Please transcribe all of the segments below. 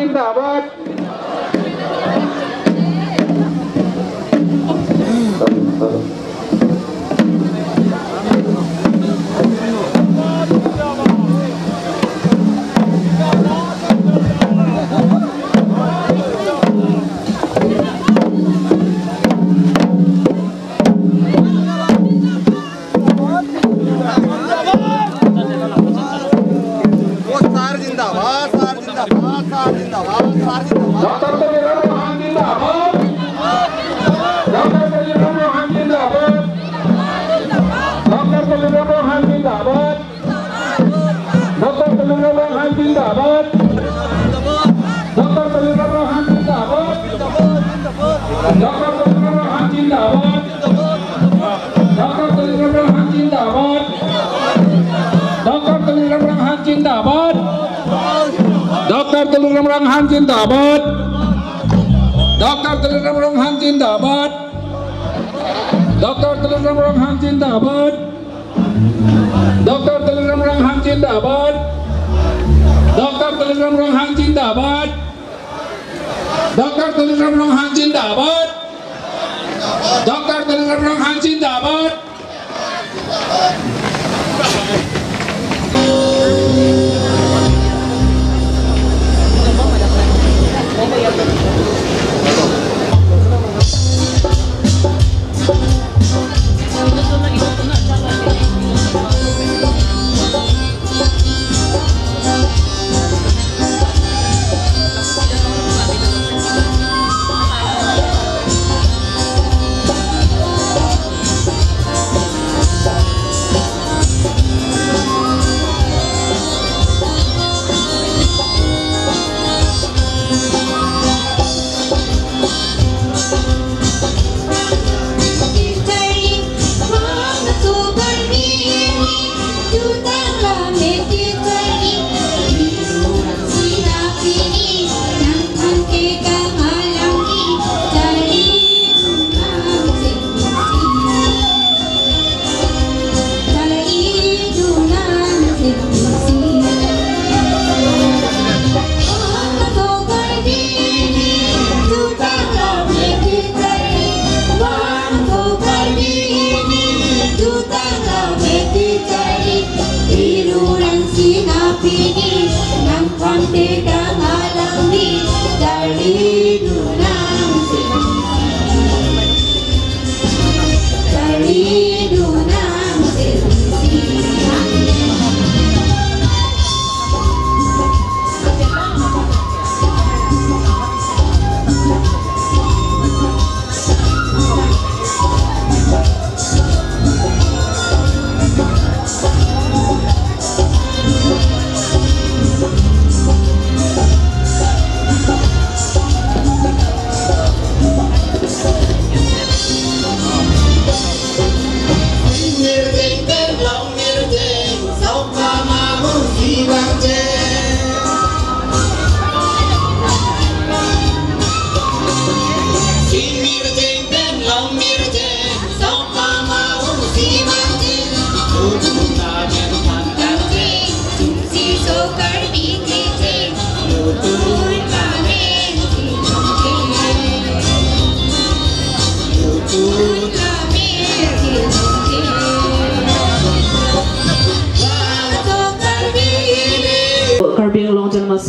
जिंदाबाद Dr. Tulung Ramranghan Jindabad. Dr. Tulung Ramranghan Jindabad. Dr. Tulung Ramranghan Jindabad. Dr. Tulung Ramranghan Jindabad. Dr. Tulung Ramranghan Jindabad. Dr. Tulung Ramranghan Jindabad. Dr. Tulung Ramranghan Jindabad.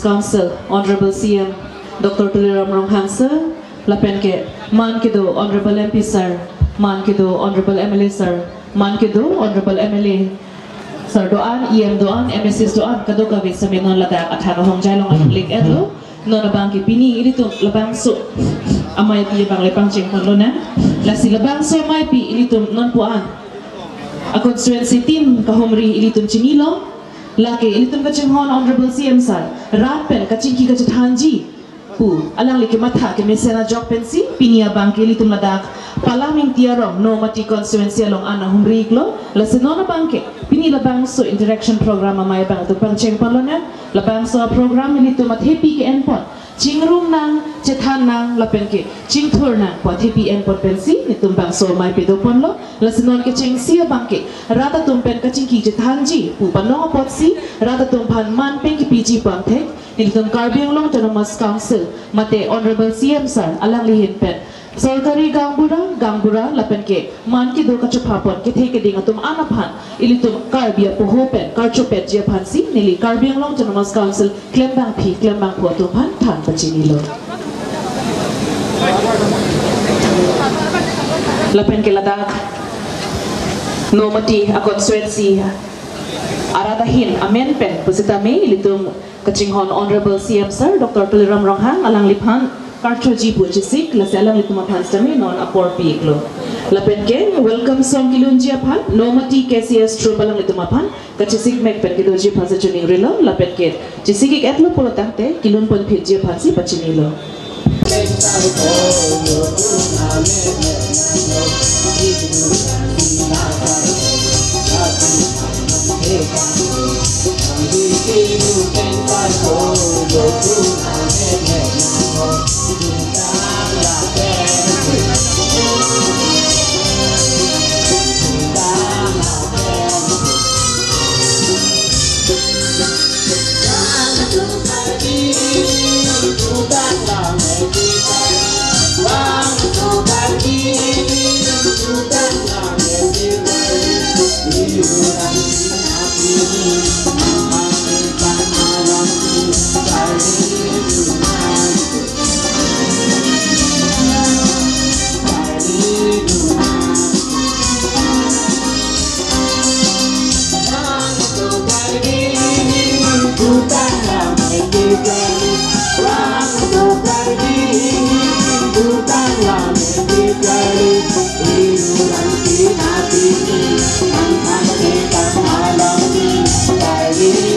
Council, Honorable CM Dr. Tulung Ramranghan Sir, Lapen ke Man Kido, Honorable MP Sir, Man Kido, Honorable MLA Sir, Man Kido, Honorable MLA Sir Doan, EM Doan, MSS Doan, Kado Kavit sa Minon Ladak at Hanahong Jailong at Lik Edlo, Nona Bangki Pini, ilito Labang So, Amay Pi Bang Lepang Ching Ponlona, Lasi Labang So May Pi, ilito Non Puan, a constituency team Kahomri, ilito Chinilo, Laki ilitum kacang hon Honorable CM Sir Rapen kacing ki kacang hanji pu alang liki matha ke mesena jok pensi pinia bangki ilitum ladak palaming tiarong no mati constituency along ana humriklo la senona bangke pini la bangso interaction program amay bang tu pangcheng palona la bangso program ilitum at happy ke enpon Chingrung nang cethan nang lapen ke cingthur nang pati PM pon pensi ni tumbang so mai pedo pon lo lasinon ke cengsia bangke rata tumpen ka cingki cethan ji pu panong pot si rata tumpan man pen ki PG bangte ni tum Karbiang Long Autonomous Council mate Honorable CM sir alang lihin pen Sorkari gangbura lapen ke man ki do ka chupapon ke theke ding atum anapan ilitum Karbia pohopen karchupet je phansi nili Karbiang Long Autonomous Council klembang po tupan tan pachinilo lapen ke ladak nomati akot swetsi aradahin amen pen pusitame ilitum kachinghon Honorable CM sir Dr. Tuliram Ronghang alang liphan Karchoji Puchisik, Lasalang Litumapan Stami, non Apor Piglo. Lapenke, welcome song Kilunjia Pan, Nomati KCS Trupalang Litumapan, Kachisik Mek Penkidoji Pansachuning Rilo, Lapenke, Chisik Etlo Polotante, Kilun Pon Pidjia Pansi Pachinilo. Happy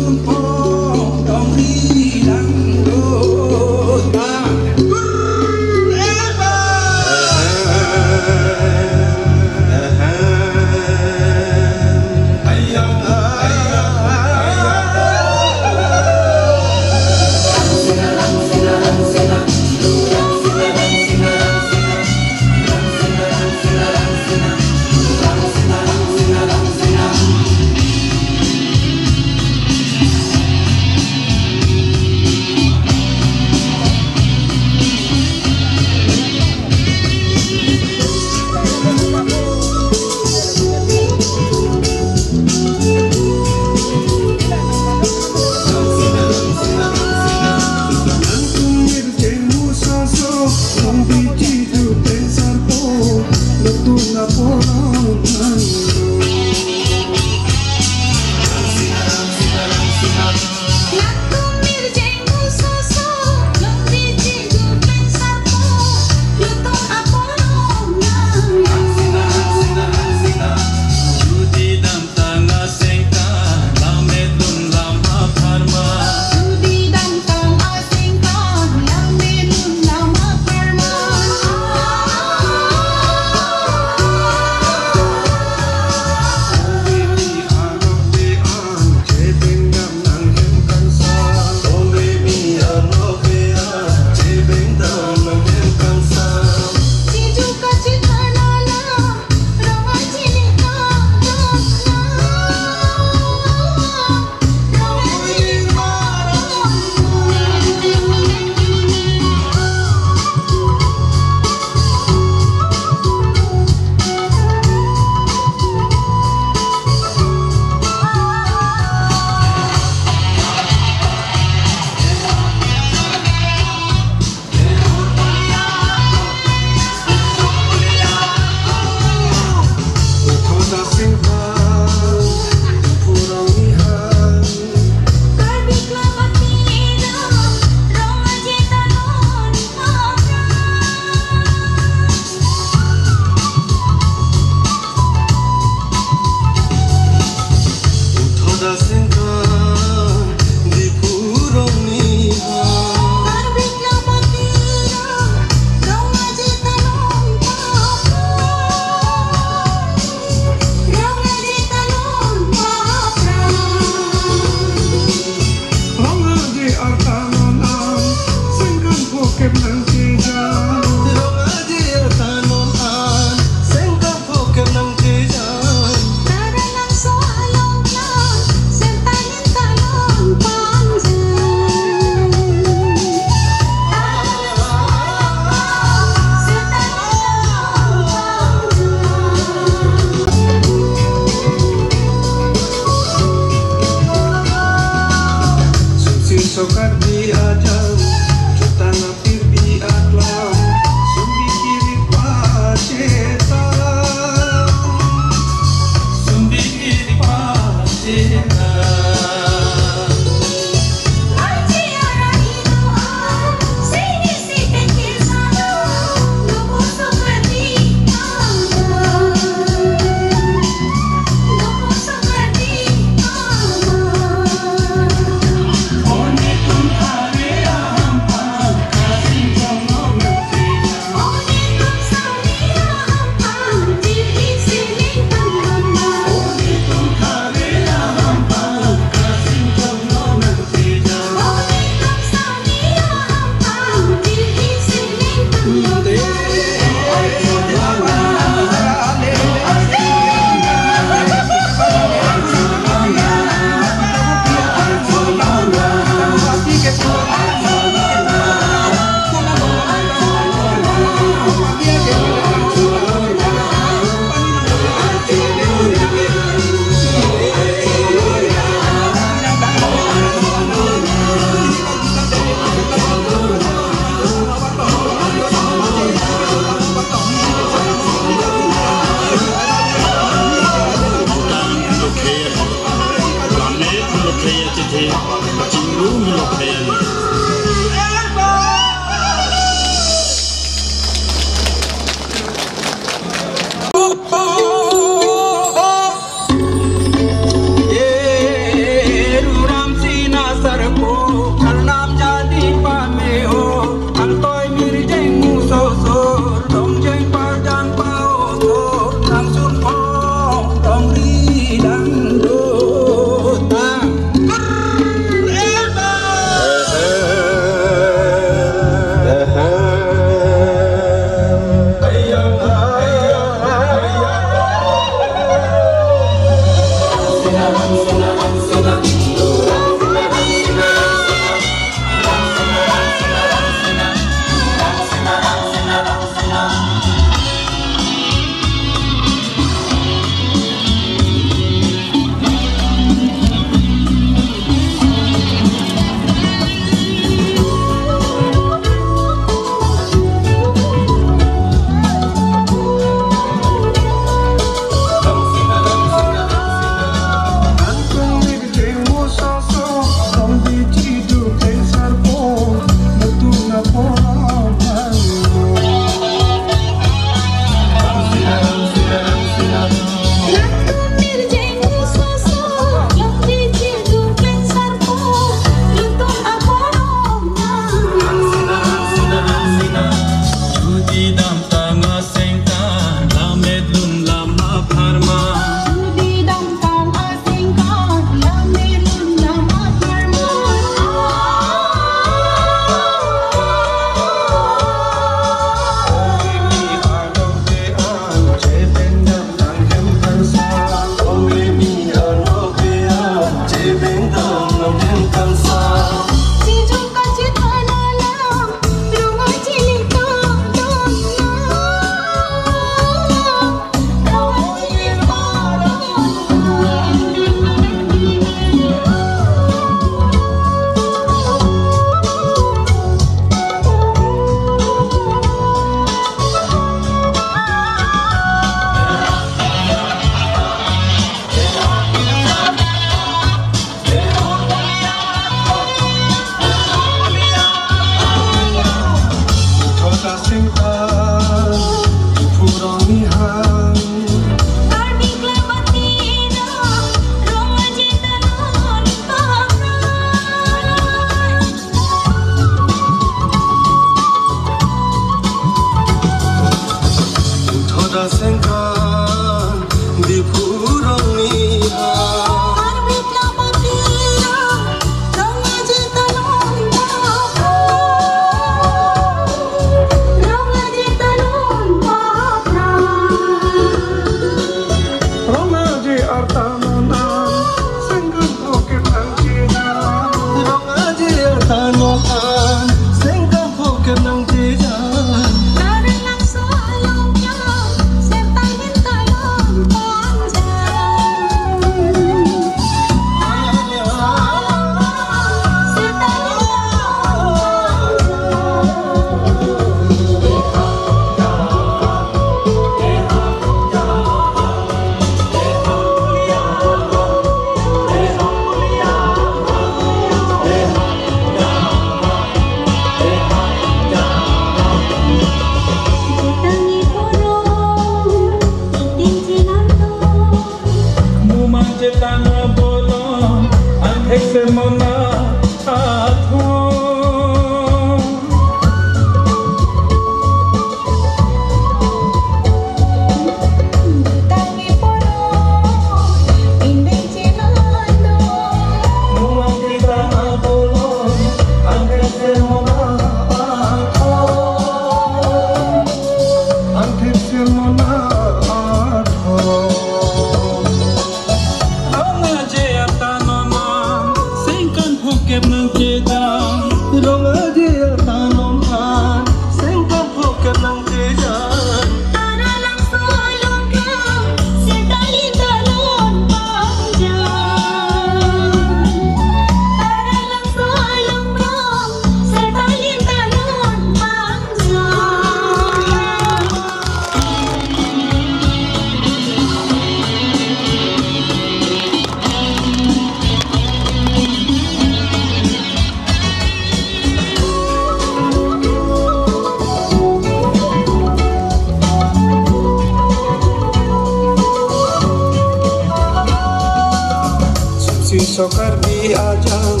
Sokar di ajang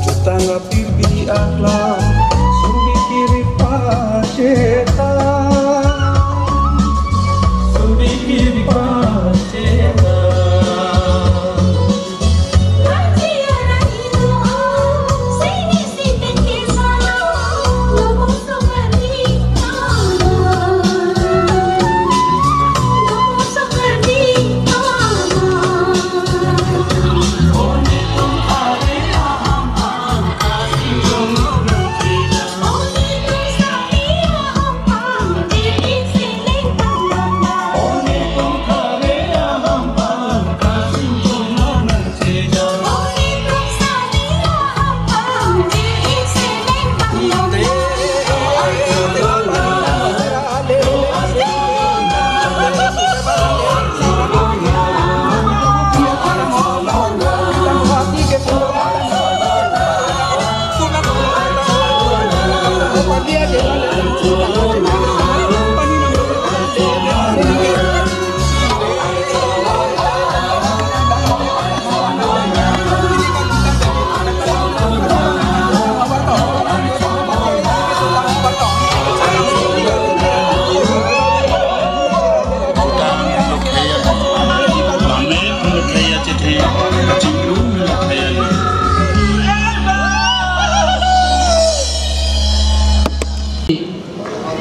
juta ngapir di akhlak sumbi kiri paceta sumbi kiri paceta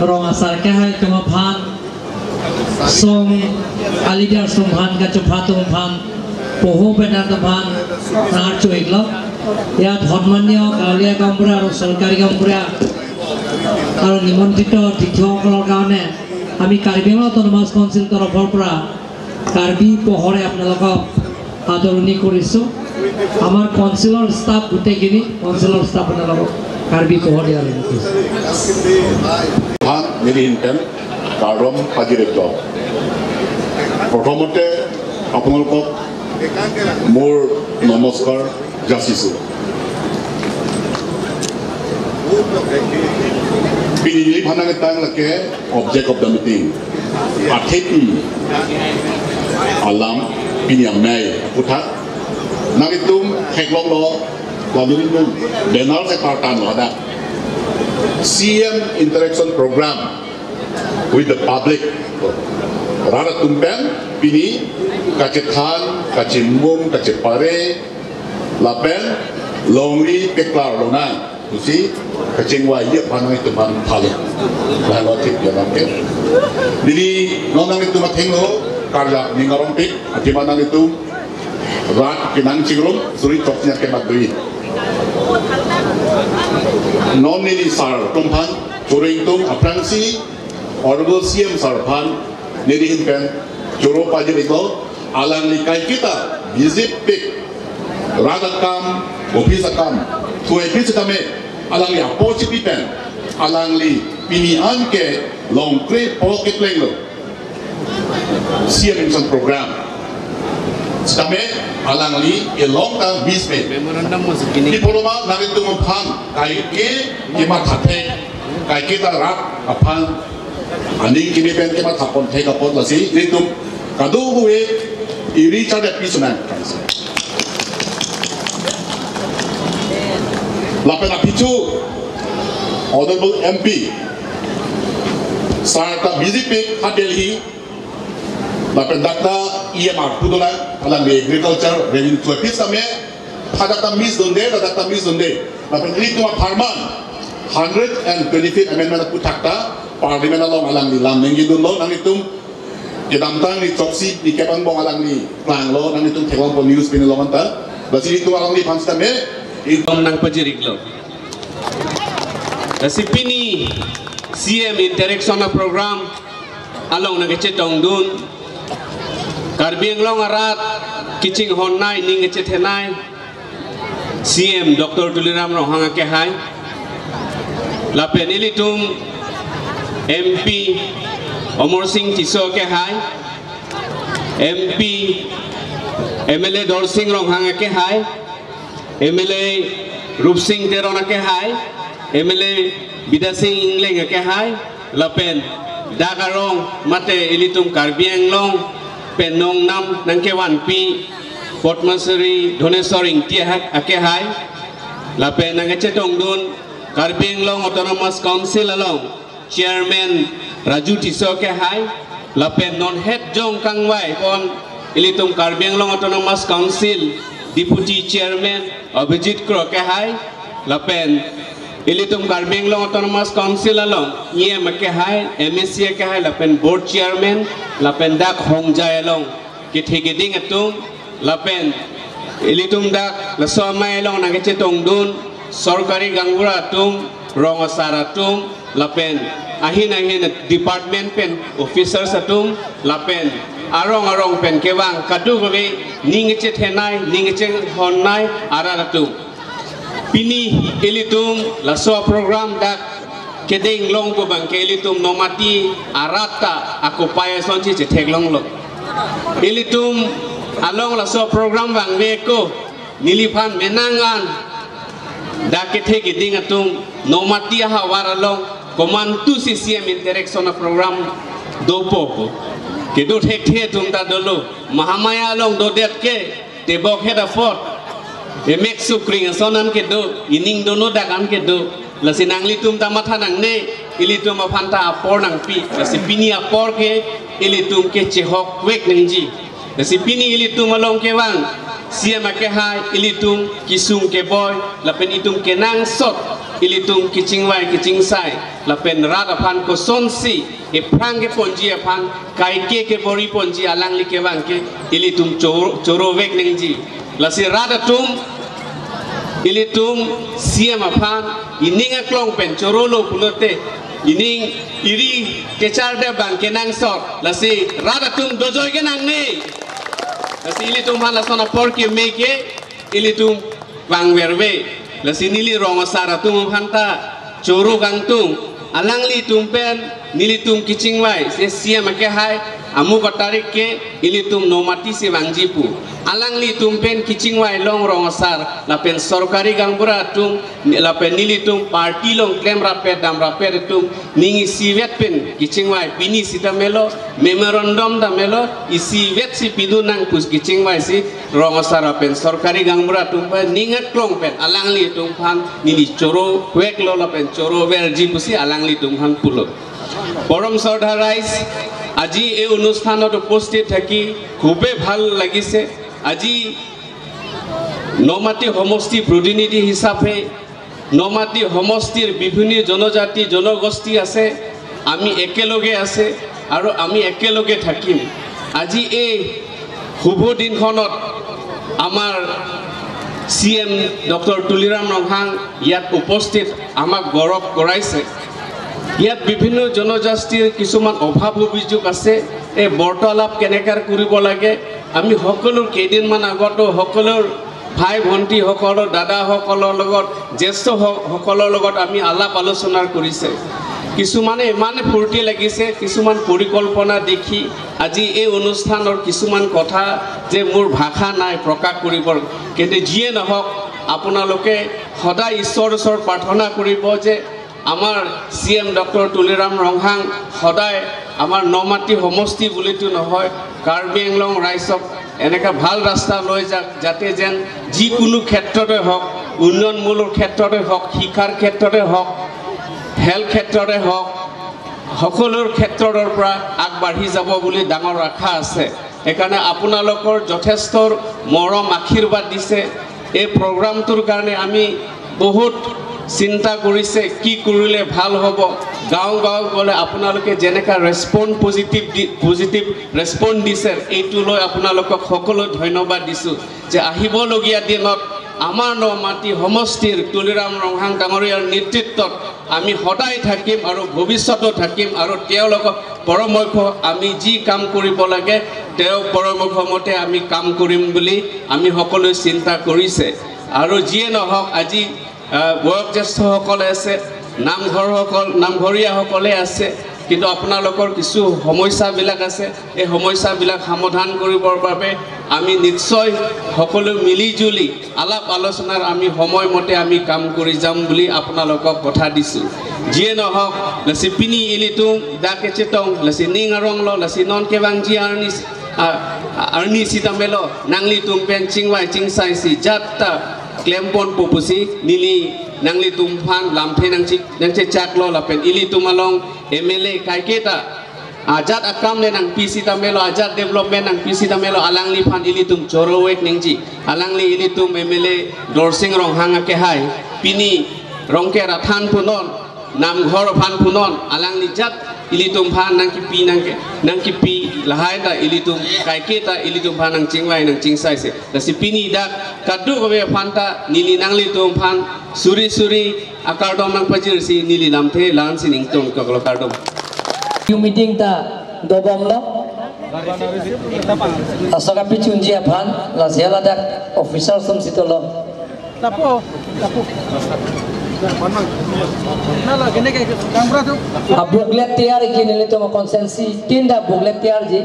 Rong asal kehai kemapan song alijar sumhan kacupatung pan poho benar teman nar cuik lo ya dhormanyo kalia kampura सरकारी kampura আর নিমন্ত্রিত তীৰ্থসকলৰ কাৰণে আমি Karbi autonomous council তৰফৰ পৰা কাৰ্বি পহৰে আপোনালোকক আদৰণি কৰিছোঁ আমাৰ কাউন্সিলৰ ষ্টাফ গোটেইখিনি কাউন্সিলৰ ষ্টাফ আপোনালোকক কাৰ্বি পহৰে আদৰণি কৰিছোঁ নিৰিহিনটেন কাৰম হাজিৰেক্ট প্ৰথমতে আপোনালোকক মোৰ নমস্কাৰ যাচিছোঁ Pinili panang tang lake object of the meeting. Athepi alam piniamai putat nagitum heklong lo lalu itu benar sekarang lo ada CM interaction program with the public rara tumpen pini kacetan kacimum kacepare lapen longri peklar lona Usi kacing wajib panang itu pan paling lalu tip jalan ke. Jadi nonang itu mateng lo karya ningarong pik ati manang itu rat kinang ciglum suri toknya ke madui. Non ini sar tumpan curing tung aprangsi honorable CM sarpan nedihin pen joro pajak itu alang likai kita visit pik radakam ofisakam tuai pik setame alang li apoci pipen alang li pinian ke long kre pocket lenglo CM Insan program setame alang li long term bisme di poloma nari tu mempang kai ke kima thate kai kita rak apang anding kini pen kima thapon theka pot lasi itu kadu gue iri cade pisunan Lapena picu Honorable MP Sarta BJP Delhi Lapen dakta EMR Pudolan alang di agriculture revenue to pisame hadakta mis donde dakta mis donde lapen ini cuma farman 125th amendment putakta parliament along alang di lamnengi dunlo nang itu kedamtang di toksi di kepang bong alang di planglo nang itu tewang po news pinilomanta basi itu alang di panstame Idom nang pajiriglo. Kasi pini CM interaction na program along nagchetong dun. Karbiang long arat kiching honnai ning ngechethenai. CM Dr. Tuliram Rohanga kehay. Lapen ilitum MP Omor Singh Tiso kehay. MP MLA Dor Singh Rohanga kehay. MLA Rup Singh Terona ke hai, MLA Bida Singh Ingleng ke hai, lapen Dagarong mate ilitum Karbiang long penong nam nangke wan pi Potmasari Donesoring tiah ke hai, lapen nangecetong dun Karbiang long Autonomous Council along Chairman Raju Tiso ke hai, lapen non head jong kangwai pon ilitum Karbiang long Autonomous Council Deputy Chairman Abhijit Krokehai Lapen Ilitum Karbiang Long Autonomous Council along Nye Makehai MSC Kehai Lapen Board Chairman Lapen Dak Hongjai along Kithigiding atung Lapen Ilitum Dak Lasomai along Nagachetong Dun Sorkari Gangura atung Rongasara atung Lapen Ahin Department Pen Officers atung Lapen Arong pen kewang kadu gawe ningecet henai ningecet honnai araratu pini ilitum laso program dak kedeng long ko bang ilitum nomati arata aku paya sonci cetek long lo ilitum along laso program bang beko nilipan menangan dak kethe geding atung nomati hawara long komantu CCM interaction program dopo Kedut hek tumta dulu Mahamaya long dodet ke tebok heda fort emek sukring sonan kedu ining dono dakan kedu lasinang litum tamathanang ne ilitum apanta apor nang pi lasipini apor ke ilitum ke chehok wek ningji lasipini ilitum along ke wang siama ke hai ilitum kisung ke boy lapen itum ke nang sot ilitum kicing wai kicing sai lapen rada pan ko sonsi e prang ke ponji apan kai ke bori ponji alang li ke wang ke ilitum choro wek ningji lasi rada tum ilitum siam apan ining aklong pen choro lo pulote ining iri kechar de bang ke nang sot lasi rada tum dojoi ke nang ne lasi ilitum han lasona por ke meke ilitum wang werwe lasi nili rongo sara tum hanta choro gang tum alang li tum pen nilitum kicing wai se siam ke hai amu ko tarik ke ilitum nomati se wangjipu alang li tum pen kicing wai long rong asar la pen sorkari gangbura tum la pen nilitum party long claim rapet dam rapet tum ningi sivet pen kicing wai pini sita melo memorandum da melo isi vet si pidunang pus kicing wai si rong asar pen sorkari gangbura tum pen ningat klong pen alang li tum phan nili choro wek lo la pen choro verji pusi alang li tum phan pulo পৰম শ্ৰদ্ধা ৰাইজ আজি এই অনুষ্ঠানত উপস্থিত থাকি খুবেই ভাল লাগিছে আজি নমাটি সমষ্টি প্ৰতিনিধি হিচাপে নমাটি সমষ্টিৰ বিভিন্ন জনজাতি জনগোষ্ঠী আছে আমি একেলগে আছে আৰু আমি একেলগে থাকিম আজি এই শুভ দিনখনত আমাৰ সিএম ডক্টৰ তুলিৰাম ৰংহাং ইয়াত উপস্থিত আমাক গৌৰৱ কৰাইছে ইয়াত বিভিন্ন জনজাতিৰ কিছুমান অভাৱ অভিযোগ আছে এই বৰ্তালাপ কেনেকৈ কৰিব লাগে আমি সকলো কেইদিনমান আগত সকলোৰ ভাই ভণ্টি সকলৰ দাদা সকলৰ লগত জ্যেষ্ঠ সকলৰ লগত আমি আলাপ আলোচনা কৰিছে কিছুমানে ইমানে ফূৰ্তি লাগিছে কিছুমান পৰিকল্পনা দেখি আজি এই অনুষ্ঠানৰ কিছুমান কথা যে মোৰ ভাষা নাই প্ৰকাশ কৰিব কিন্তু যিয়ে নহওক আপোনালোকে সদায় ঈশ্বৰৰ ওচৰত প্ৰাৰ্থনা কৰিব যে আমাৰ সিএম ডক্টৰ তুলিৰাম ৰংহাং সদায় আমাৰ নমাটি সমষ্টি বুলিতো নহয় কাৰ্বি আংলং ৰাইজক এনেকা ভাল ৰাস্তা লৈ যাক যাতে যেন যিকোনো ক্ষেত্ৰতে হওক উন্নয়নমূলক ক্ষেত্ৰতে হওক শিক্ষাৰ ক্ষেত্ৰতে হওক হেল্থ ক্ষেত্ৰতে হওক সকলোৰ ক্ষেত্ৰৰ পৰা আগবাঢ়ি যাব বুলি ডাঙৰ আশা আছে সেইকাৰণে আপোনালোকৰ যথেষ্ট মৰম আশীৰ্বাদ দিছে এই প্ৰগ্ৰামটোৰ কাৰণে আমি বহুত চিন্তা কৰিছে কি কৰিলে ভাল হ'ব গাঁও গাঁও গ'লে আপোনালোকে যেনেকা পজিটিভ ৰেছপন্স দিছে এইটো লৈ আপোনালোকক সকলো ধন্যবাদ দিছোঁ যে আহিবলগীয়া দিনত আমাৰ নমাটি সমষ্টিৰ তুলিৰাম ৰংহাং ডাঙৰীয়াৰ নেতৃত্বত আমি সদায় থাকিম আৰু ভৱিষ্যতো থাকিম আৰু তেওঁলোকৰ পৰামৰ্শ আমি যি কাম কৰিব লাগে তেওঁ পৰামৰ্শ মতে আমি কাম কৰিম বুলি আমি সকলোৱে চিন্তা কৰিছে আৰু যিয়ে নহওক আজি বয়োজ্যেষ্ঠসকলে আছে নামঘৰীয়াসকলে আছে কিন্তু আপোনালোকৰ কিছু সমস্যাবিলাক আছে এই সমস্যাবিলাক সমাধান কৰিবৰ বাবে আমি নিশ্চয় সকলো মিলিজুলি আলাপ আলোচনাৰ আমি সময়মতে আমি কাম কৰি যাম বুলি আপোনালোকক কথা দিছোঁ যিয়ে নহওক লাচি পিনি ইলিতুং দাকে চেতং লাচি নিং আৰংলো লাচি নন কেবাংজি আৰ্নি সিতামেলো নাংলি তুমপেন চিংৱাই চিংসাই সি জাতটা klempon popusi nili nangli tumpan lampe nangce caklo lapen ili tumalong MLA kaiketa ajat akam le nang PC tamelo ajat development nang PC tamelo alangli pan ili tum chorowek ningji alangli ili tum MLA dorsing rong hanga ke hai pini rongke rathan punon nam ghor phan punon alangli jat ili tum phan nang ki pi lahai ta ili tum kaiketa ili tum phan nang chingwai nang chingsai se la si pini dak kadu ko be phanta nili nangli tum phan suri akardom nang pajir si nili lamthe lan si ning ton ko kardom you meeting ta dobom lo asoka pichunji aphan la sela dak officer sum sitolo tapo booklet तैयार की नहीं तो कंसेंसी तीन दा booklet तैयार जी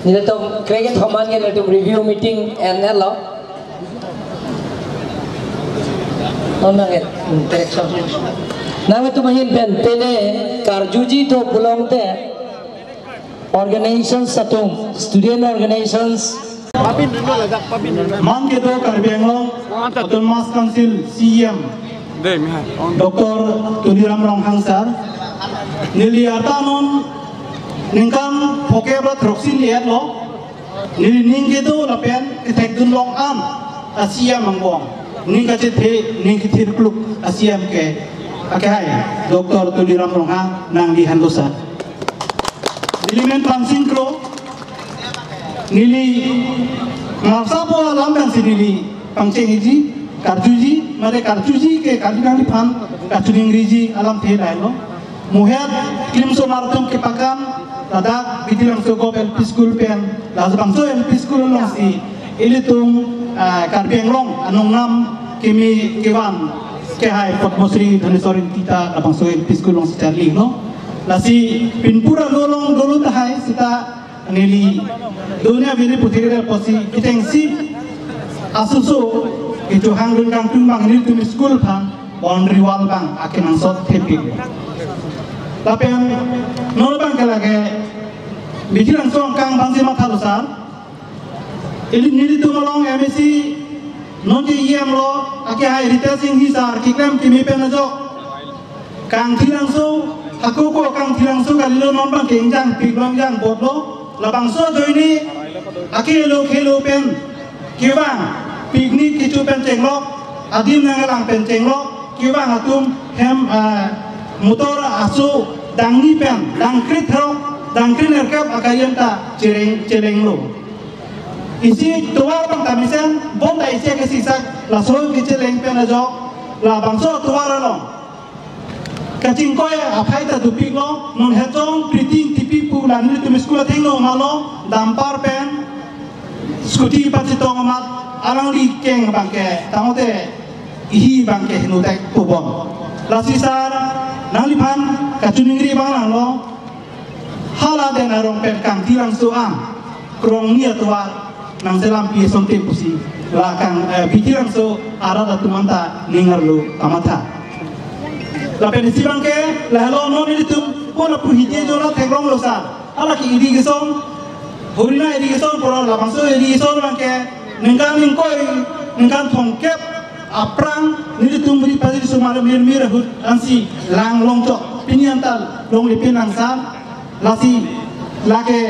नहीं तो क्रेगेट हमान के नहीं तो review meeting and low non interaction ना में तो महिन पेने कारजूजी तो बुलाऊंते ऑर्गेनाइजेशन सतुम स्टूडेंट ऑर्गेनाइजेशंस मान के दो कार्बी Anglong autonomous council CM Dr. Tuliram Ronghaং sir nili atanon ningkang pokebra troksin liat lo nili ninggedo lapen ketek dun long am asia mangbong ningkache the ningkithir kluk asia ke akai Dr. Tuliram Ronghaং nang di handosa nili men pangsing kro nili ngapsapo alam yang sinili pangceng iji Karjuji, mare Karjuji ke Karjuji pan Karjuji Ingriji alam the lailo. Muher klim so marathon ke pakan, tada bidilang so go LP school pen, lalu bangso LP school long si, ilitung Karbianglong anong nam kimi kewan ke hai Potmosri Dhanesorin tita bangso LP school long si Charlie no. Nasi pinpura dolong dolu tahai sita nili dunia bini putih dari posi kitengsi asusu itu hangun kang tumbang ini tumi school pang boundary wall bang akin ansot tepi. Tapi yang nol bang kelage bikin langsung kang bangsi mata besar. Ini nili tu malong MSc nonti IM lo akin hai retesting hisar kikem kimi penajok kang langsung aku ko kang langsung kali lo nombang kenjang piblong jang bodo labang so jo ini akin lo kelo pen kiwang piknik kicu pen cenglok adim nangalang pen cenglok kiwang atum hem motor asu dangni pen dangkrit terok dangkrit nerkap akayem ta celeng lo isi tuar bang tamisen bonda isi ke sisak laso kiceleng pen ajo labang so tuar lo kacing koy apai ta dupik lo non hetong priting tipi pulan ni tumis kula tengno malo dampar pen skuti pati tong amat alang li keng bangke tamote ihi bangke hinutek pubon lasisar nang lipan kacuningri bang lo hala den arong pen kang tilang suang krong nia tuar nang selam pi sonte pusi lakang bitirang so arada tumanta ningar lu amata lapen isi bangke lahalo non ini tum pun apu hije jola tegrong losa ala ki irrigation horina irrigation pora lapang so irrigation bangke nengkan thongkep aprang ini tum beri padi sumara mir hut ansi lang longcok piniantal long lipin angsan lasi lake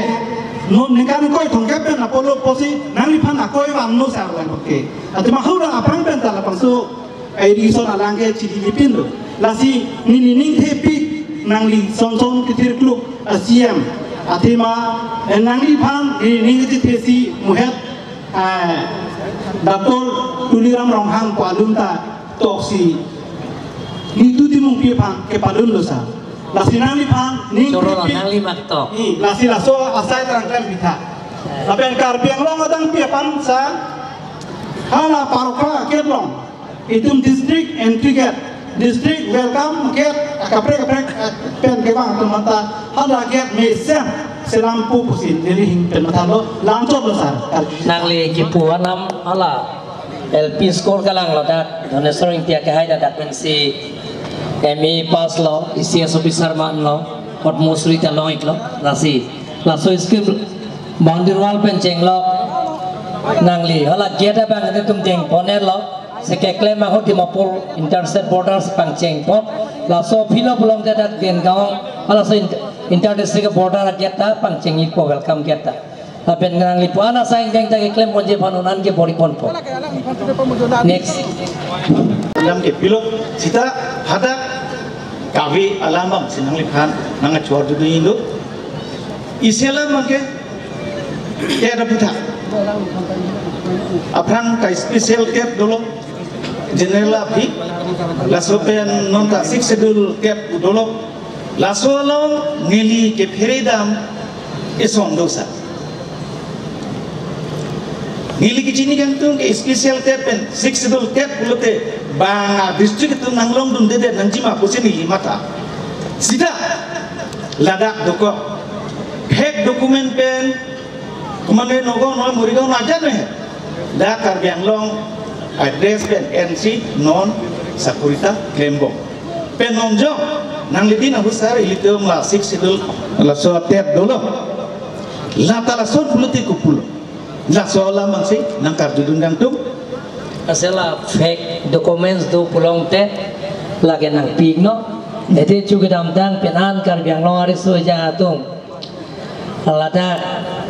non nengkan koi thongkep ben apolo posi nang lipan akoi wanno sar lang oke ati mahura aprang ben tal lapang so irrigation alangke cidi lipin lo lasi nining tepi nang li song ketir klub ASEAN atima nang li pan nining tesi muhet Dr. Tuliram Ronghang ko alumta toksi itu dimung pipan ke padun losa lasi nang li pan ning tepi nang li makto lasi laso asai terang pita tapi karbiang long adang pipan sa hala paroka ketlong itum district entry gate district welcome get kaprek pen ke bang tumata hada get mesen selampu pusin dari hing pen matalo lancot besar nang le ki puanam ala LP score kalang lo dak donesor intia ke haida dak pensi ME pass lo isi officer man lo kot musri ta lo iklo lasi laso skill boundary wall pen cheng lo nang le ala get bang tum jeng poner lo seke klaim aku di mapul interstate borders pangceng pot laso philo belum dadat gen gaung ala so interdistrict border ageta pangceng iko welcome geta tapi nang lipu ana saing jeng ta klaim bonje panunan ke bori ponpo next dalam ke philo sita hada kavi alamam sinang lipan nang chuar du indo isela mangke ya ada puta aprang ka special cap dulu general api laso pen nonta 6 schedule cap udolo laso long ngeli ke feredam eson dosa ngeli ke chini gantung ke special cap pen 6 schedule cap ulote banga district tu nanglong dun dede nanjima posini mata sida ladak doko fake document pen kumane nogo no murigo naja ne da karbiang long address pen NC non Sakurita Klembong pen nonjo nang lidin aku sar ilitum la 6 schedule la so tep dolo la tala son puluti kupul la so la mangsi nang kardudun gantung asela fake documents do pulong te lagi nang pigno ete juga damdang penan karbiang long ari so jangatung lada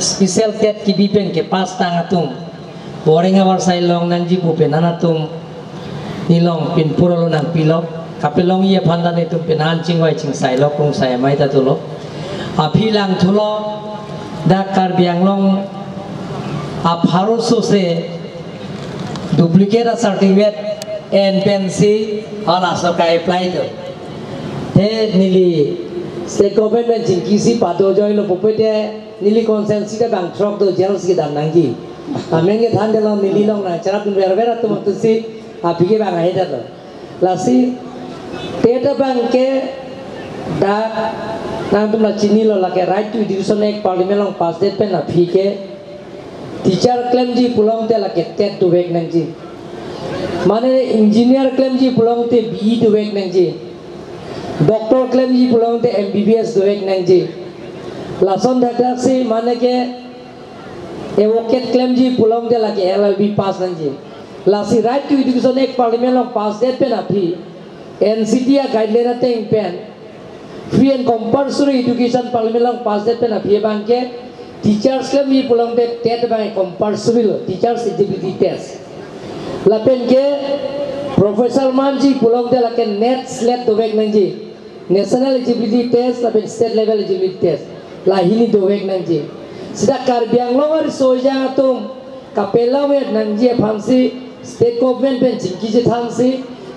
special tet kibipen ke pas tangatung boring awar sailong nanji bupe nanatum nilong pin puro nang pilok kapilong iya pandan itu pin hancing wai cing sailok kung saya mai tatulo apilang tulo dakar biang long ap harus se duplicate certificate and pensi ala so ka apply to te nili state government cing kisi pado joilo popete nili consensus ka bang trok do jealous ki dan nangji amenge than delo nili long na chara pun vera to matusi apike bang aheda to lasi teta bang ke da nang tum la chini lo la ke right to education ek parliament long pass det pen na phi ke teacher claim ji pulong te la ke tet to wek nang ji mane engineer claim ji pulong te BE to wek nang ji doctor claim ji pulong te MBBS to wek nang ji lason dhak si mane ke advocate claim ji pulong te la ke LLB pass nang ji lasi right to education ek parliament long pass det pen na phi NCT ya guideline teng pen free and compulsory education parliament long pass det pen aphi bangke teachers claim ji pulong te tet bang compulsory lo teachers eligibility test lapen ke professor manji pulong te la ke net slate do vek nang ji national eligibility test lapen state level eligibility test la hini do vek nang ji sida karbiang lawar soja tum kapela we nang ji phamsi state government pen jingki je thangsi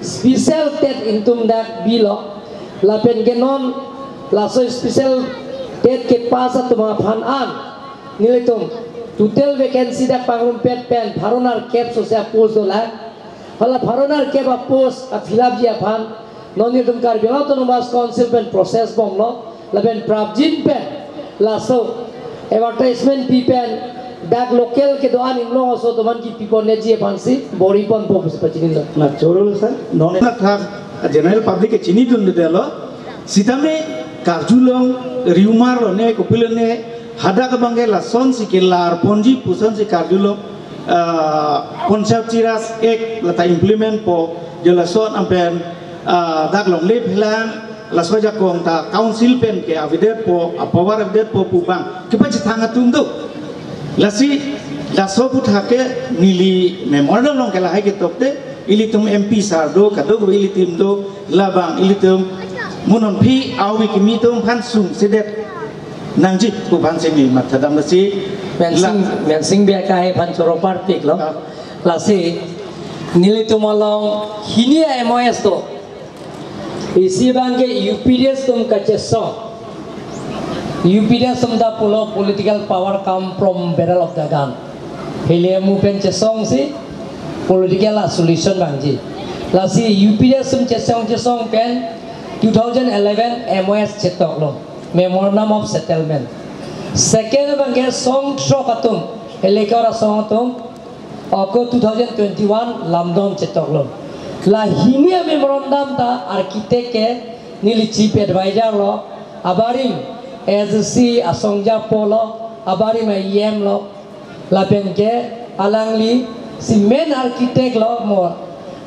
special tet intum dak bilo lapen ke non laso special tet ke pasa tuma phan an nilitum total vacancy dak pangum pet pen pharonar cap sosia post dola hala pharonar cap a post a fill up ji phan non nitum kar bilo to mas council pen process bonglo lapen prabjin pen laso advertisement pi pen dak local ke doan inglo so doman ki people ne ji phansi bori pon po pachinin na chorol sir non na tha general public ke chini dun de lo sitame karjulong riumar lo ne kopilone hada ka bange la son si ke lar ponji puson si karjulong konsep ciras ek la ta implement po jela son ampen dak long le philang la soja kong ta council pen ke avidet po power avidet po pubang ke pa chithanga tum do lasi laso puthake nili memorandum long ke la hai ke tokte ilitum MP sardo kado ilitum do labang ilitum munon phi awi kimi tum phan sung sedet nangji ku phan sing ni mathadam lasi men sing be kai phan choropar pik lo lasi nilitum long hinia MOS to isi bangke UPDS tum kacheso UPDS tum da political power come from barrel of the gun hele mu pen chesong si political solution bangji lasi UPDS tum chesong pen 2011 MOS chetok lo memorandum of settlement second bangke song trokatum elekara song tum ako 2021 lamdom chetok lo la hinia memorandum ta architect ke nili chief advisor lo abarim SC asongja polo abarim IM lo la penke alangli si main architect lo mo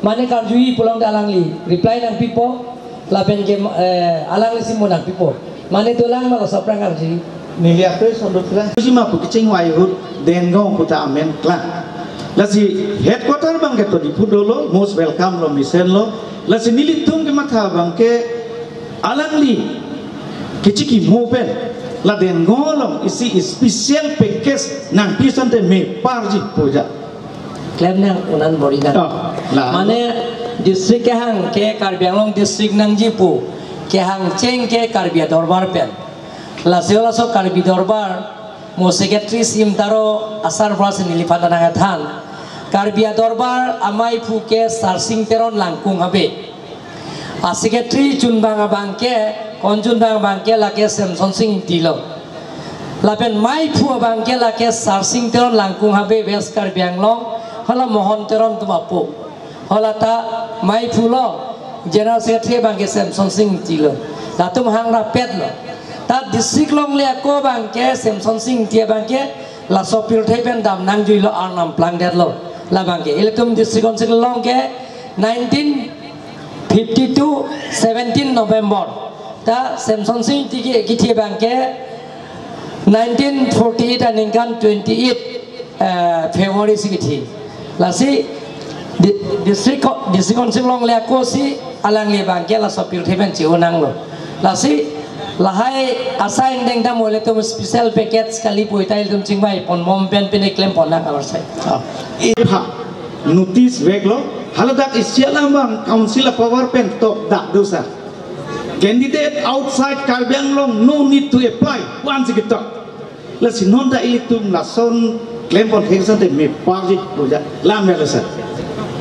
mane karjui pulang alangli reply nang pipo la penke alangli si mo nang pipo mane tulang malo saprang karji nili apre sondot kla sima pu kicing wai hut dengong puta amen kla lasi headquarter bang ke to di pudolo most welcome lo misen lo lasi nili tum ke matha bang ke alangli kichiki mopen la dengolong isi special package nang pisante me parji puja claim nang unan borina mane district ke hang ke Karbianglong district nang jipu ke hang cheng ke Karbia Dorbar pen la seola so Karbi Dorbar mo secretary sim taro asar fras nilipata nang than Karbia Dorbar amai phu ke sarsing teron langkung habe a secretary chunbang abangke konjunbang bangke la ke Samson Singh tilo lapen mai phu abangke la ke sarsing teron langkung habe west Karbianglong hala mohon teron tumapu hala ta mai phu lo general secretary bangke Samson Singh tilo datum hangra pet lo ta district long le ko bangke Samson Singh tie bangke la sopil theben dam nang jui lo arnam plang det lo la bangke eletum district council long ke 1952 17 November ta Samson Singh tiki kithi bangke 1948 and inkan 28 February sikithi lasi district council long le ko si alang le bangke la sopil theben chiunang lo lasi lahai assign deng da mole tum special package kali poitai tum chingbai pon mom pen pen claim pon na kabar sai ipha notice veglo haladak isialam bang council power pen top dak dosa candidate outside Karbianglong no need to apply once get top la sinon da ilitum la son claim pon hexan de me parji puja lam la sa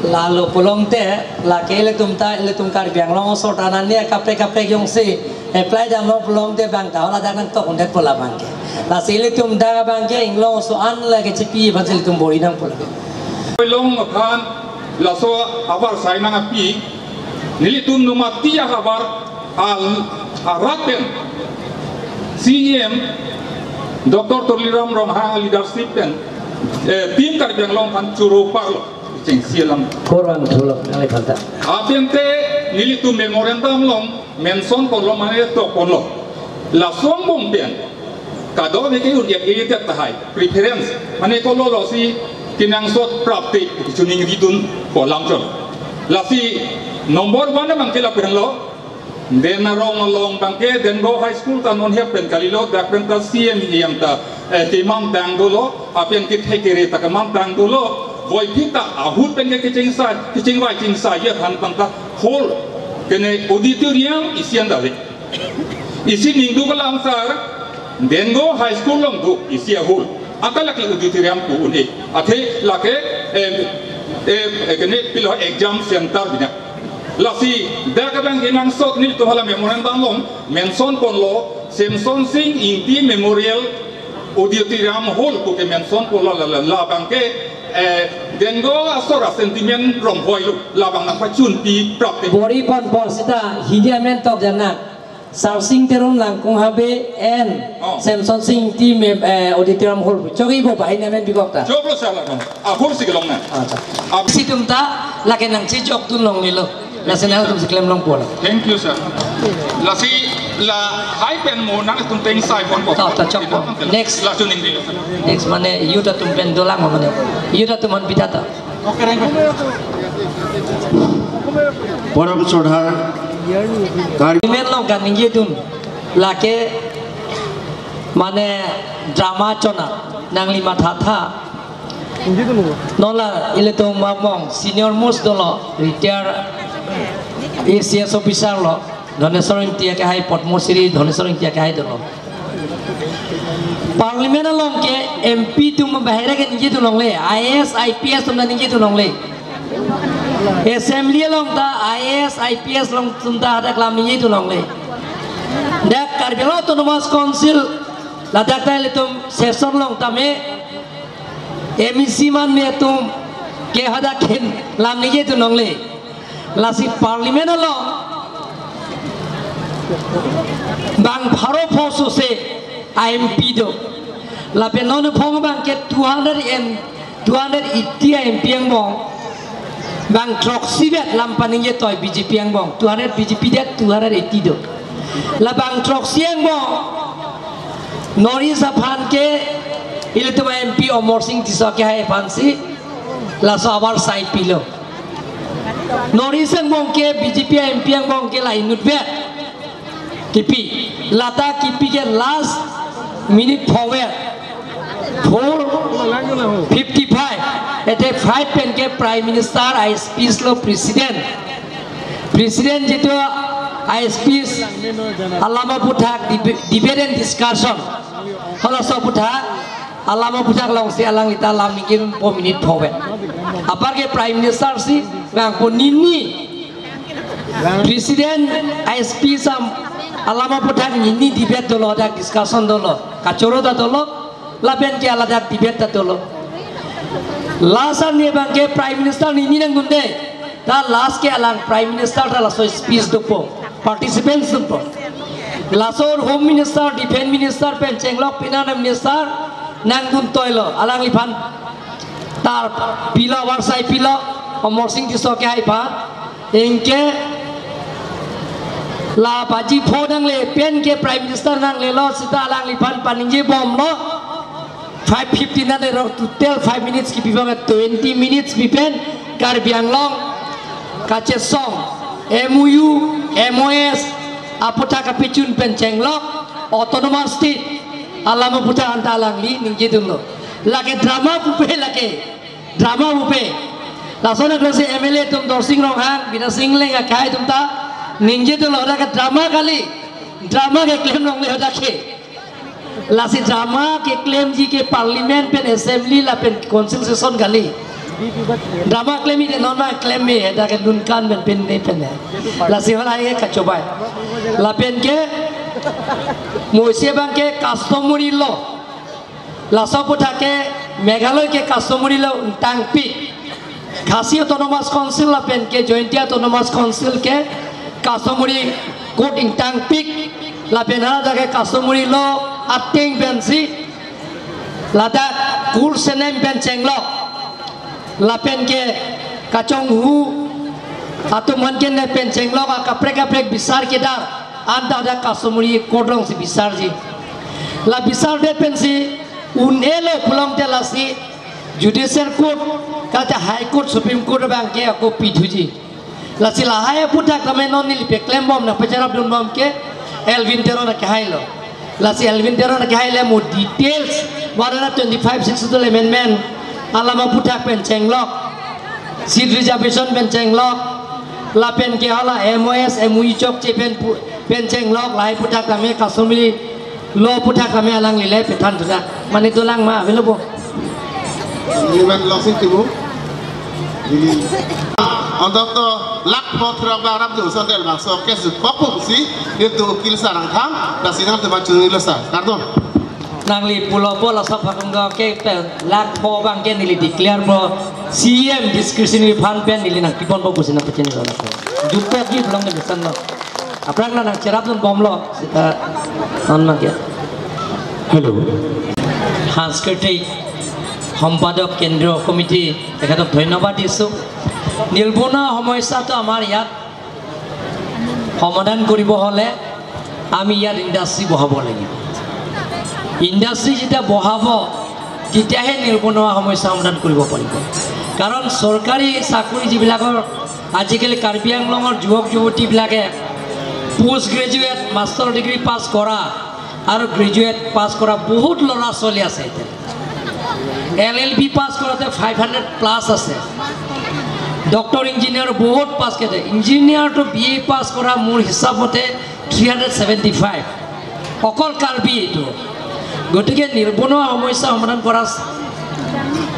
lalu pulang teh laki le tum kar biang long sort ananya kapre yang si apply jam long pulang teh bang tahu lah jangan tok undet pola bangke lah si le tum dah bangke inglong so an lagi cepi pasal tum bori nang pulang long kan la so abar sai nang api nili tum numa tia abar al araten CM Dr. Tuliram Romhang leadership pen tim kar biang long kan curu parlo ceng sialam korang dulu kali kata apiente nili tum memorandum long mention por lo mane to por lo la sombong pen kado ne ke udia ke tet tahai preference mane ko lo si kinang sot prapti chuning ditun ko lamchon la si nomor 1 mang ke la pen lo den rong long bangke den go high school ta non hep pen kalilo dak pen ta CM yam ta timam dang dolo apien kit hekere ta kamam dang dolo boy pita ahut pen ke kicing vai cing sa ye han pangka hol kene auditorium isian dale isi ningdu kalam sar dengo high school long du isi hol akala ke auditorium ku uni athe lake kene pilo exam center bina lasi daga bang inang sot ni to hala memorandum long mention kon lo Samson Singh Inti Memorial Auditorium Hall ku ke mention kon lo la bangke dengo asora sentiment romboy lu labang nang pacun pi prapte bori pon sita hidiamen tok janak Samsung terun langkung habe en Samson Singh team auditorium hall chogi bo bai namen bigok ta joblo sala kan hol sigelong na si tum ta lake nang chi jok tun long lilo la senal tum siklem long pola thank you sir la si la high pen mo nang tum teng sai pon ko ta chok next la tuning di next mane yuta tum pen dolang mane yuta tum man pitata Poram Sodhar Karimen long kan ningi tun lake mane drama chona nang lima tha nola ile to mamong senior most dolo retire ACS officer lo Dhonesor intia ke hai Potmosiri Dhonesor intia ke hai dolo parliament long ke MP tum bahera ke ningi tu long le IAS IPS tum ningi tu long le assembly long ta IAS IPS long tum ta ada klam ningi tu long le dak Karbelo autonomous council ladak ta le tum session long ta me MEC man me tum ke hada ken lam ningi tu long le lasi parliament lo bang pharo phosu se IMP do la penon phong bang ke 280 MP ang bong bang troxy vet lam paning ye toy BJP ang bong 200 BJP det 280 do la bang troxy ang bong nori saphan ke ile to MP Omar Singh tisa ke hai phansi la sabar side pilo nori sang bong ke BJP MP ang bong ke la inut vet kipi lata kipi ke last minute forward 4:55 at 5 pen ke prime minister ISP lo president jitu ISP alama puthak debate and discussion halo so puthak alama puthak long si alang ita lam mingin 4 minute forward apar ke prime minister si bang ponini president ISP sam alama puthak nini debate dolo ada discussion dolo kacoro da dolo laben ke alada debate da dolo last ne bang ke prime minister nini nang gunde ta last ke alang prime minister da laso speech dopo participants dopo lasor home minister defense minister pen chenglok pinana minister nang gun toilo alang liphan tar pila warsai pila Omar Singh tiso ke hai pa engke la baji phodang le pen ke prime minister nang le lo sita alang liphan paninje bom lo 5:50 na de to tell 5 minutes ki bibang 20 minutes bipen kar biang long kache song MOU MOS aputa kapicun pen chenglok autonomous state alama puta antalang li ninje dunlo lake drama pupe lake drama pupe la sona klase MLA tum dorsing rong hang bina single ga kai tum ta ninje dunlo da drama kali drama ke claim rong le hoda ke lasi drama ke claim ji ke parliament pen assembly la pen council session kali drama claim ini non ma claim me ada ke dunkan ben ne pen la si hala ye ka coba la pen ke moise bang ke customary law la saputa ke Meghalaya ke customary law tangpi Khasi Autonomous Council la pen ke Joint Autonomous Council ke customary court in tangpi la pen ada ke customary law ating bensi la da kul senem ben cenglo la pen ke kacong hu atau mungkin ne pen cenglo ka kaprek besar ke dar anda ada customary court long si besar ji la besar de pen si unelo pulang te la si judicial court kata high court supreme court bang ke aku pidhuji la si la hai putak kame non nil pe claim bom na pajarab dun bom ke Elvin Tero na kahailo la si Elvin Tero na kahaile mo details warna 25 62 amendment alama putak pen cenglok seat reservation pen cenglok la pen ke hala MOS MUI chok che pen cenglok lai putak kame customary law putak kame alang lile petan tuda mani tulang ma velobo Liman langsung tibu. Untuk tu lak potram garap tu sondel masuk kes kopuk si itu ukil sarang tham dasinam tempat curi losa. Kardon. Nangli pulau pola sapakung ke lak po bang ke nili declare pro CM discretionary fund pen nili nak tipon po kusina peceni lola ko. Jupe ji belum ni besan lo. Aprak na nak cerap tun bom lo sita on ma ke. Hello. Sanskriti সম্পাদক কেন্দ্ৰীয় কমিটি তেখেতক ধন্যবাদ দিছোঁ নিৰ্বনা সমস্যাটো আমাৰ ইয়াত সমাধান কৰিব হ'লে আমি ইয়াত ইণ্ডাষ্ট্ৰী বহাব লাগিব ইণ্ডাষ্ট্ৰী যেতিয়া বহাব তেতিয়াহে নিৰ্বনা সমস্যা সমাধান কৰিব পাৰিব কাৰণ চৰকাৰী চাকৰি যিবিলাকৰ আজিকালি কাৰ্বি আংলঙৰ যুৱক যুৱতীবিলাকে post graduate master degree pass কৰা আৰু গ্ৰেজুৱেট পাছ কৰা বহুত ল'ৰা ছোৱালী আছে এতিয়া LLB pass korate 500 plus ase doctor engineer bahut pass kete engineer to BA pass kora mur hisab mote 375 okol karbi etu gotike nirbona samosa samadan kora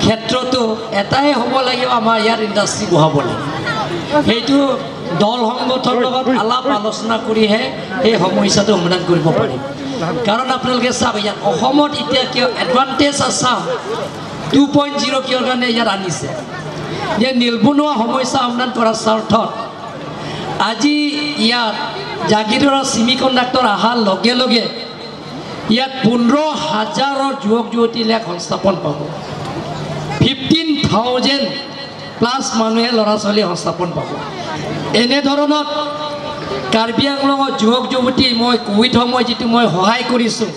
khetroto etai hobo lagibo amar yar industry bohabole heitu dol সংগঠনৰ লগত আলাপ আলোচনা কৰি হে এই সমস্যাটো সমাধান কৰিব পাৰি কাৰণ আপোনালোকে চাব ইয়াত অসমত এতিয়া কি এডভান্টেজ আছে 2.0 কিয় কাৰণে ইয়াত আনিছে যে নিৰ্বনোৱা সমস্যা সমাধান কৰাৰ স্বাৰ্থত আজি ইয়াত জাগিৰৰ সেমিকণ্ডাক্টৰ আহাৰ লগে লগে ইয়াত 15,000 যুৱক যুৱতীলে সংস্থাপন পাব 15,000 প্লাস মানুহে ল'ৰা ছোৱালী সংস্থাপন পাব এনে ধৰণৰ কাৰ্বি আংলঙৰ যুৱক যুৱতী মই কোভিড সময় যেটো মই সহায় কৰিছোঁ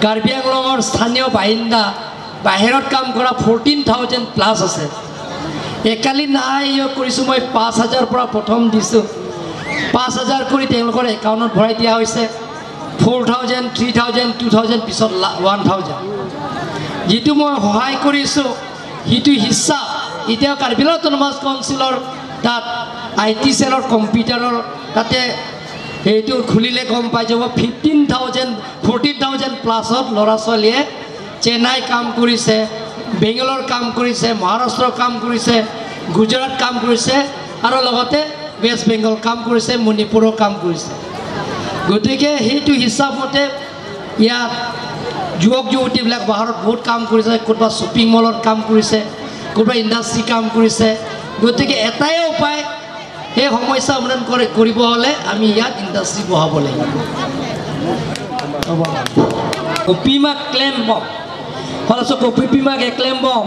কাৰ্বি আংলঙৰ স্থানীয় বাহিন্দা বাহিৰত কাম কৰা 14,000 প্লাস আছে একালি নাই কৰিছোঁ মই 5,000 পৰা প্ৰথম দিছোঁ 5,000 কৰি তেওঁলোকৰ একাউণ্টত ভৰাই দিয়া হৈছে 4,000 3,000 2,000 পিছত 1,000 যেটো মই সহায় কৰিছোঁ হিটো হিসাব এতিয়া কাৰ্বি আংলং অটোনমাস কাউন্সিলৰ তাত IT সেলৰ কম্পিউটাৰৰ তাতে এইটো খুলিলে গম পাই যাব 15,000 14,000 প্লাসত ল'ৰা ছোৱালীয়ে চেন্নাই কাম কৰিছে বেংগলৰ কাম কৰিছে মহাৰাষ্ট্ৰ কাম কৰিছে গুজৰাট কাম কৰিছে আৰু লগতে ওয়েস্ট বেংগল কাম কৰিছে মণিপুৰৰ কাম কৰিছে গতিকে সেইটো হিচাপ মতে ইয়াত যুৱক যুৱতীবিলাক বাহিৰত বহুত কাম কৰিছে কোনোবা শ্বপিং মলত কাম কৰিছে কোনোবা ইণ্ডাষ্ট্ৰী কাম কৰিছে গতিকে এটাই উপায় এই সমস্যা সমাধান কৰিব হ'লে আমি ইয়াত ইণ্ডাষ্ট্ৰী বহাব লাগিব কপিমা ক্লেম বম হলছো কপিমা কে ক্লেম বম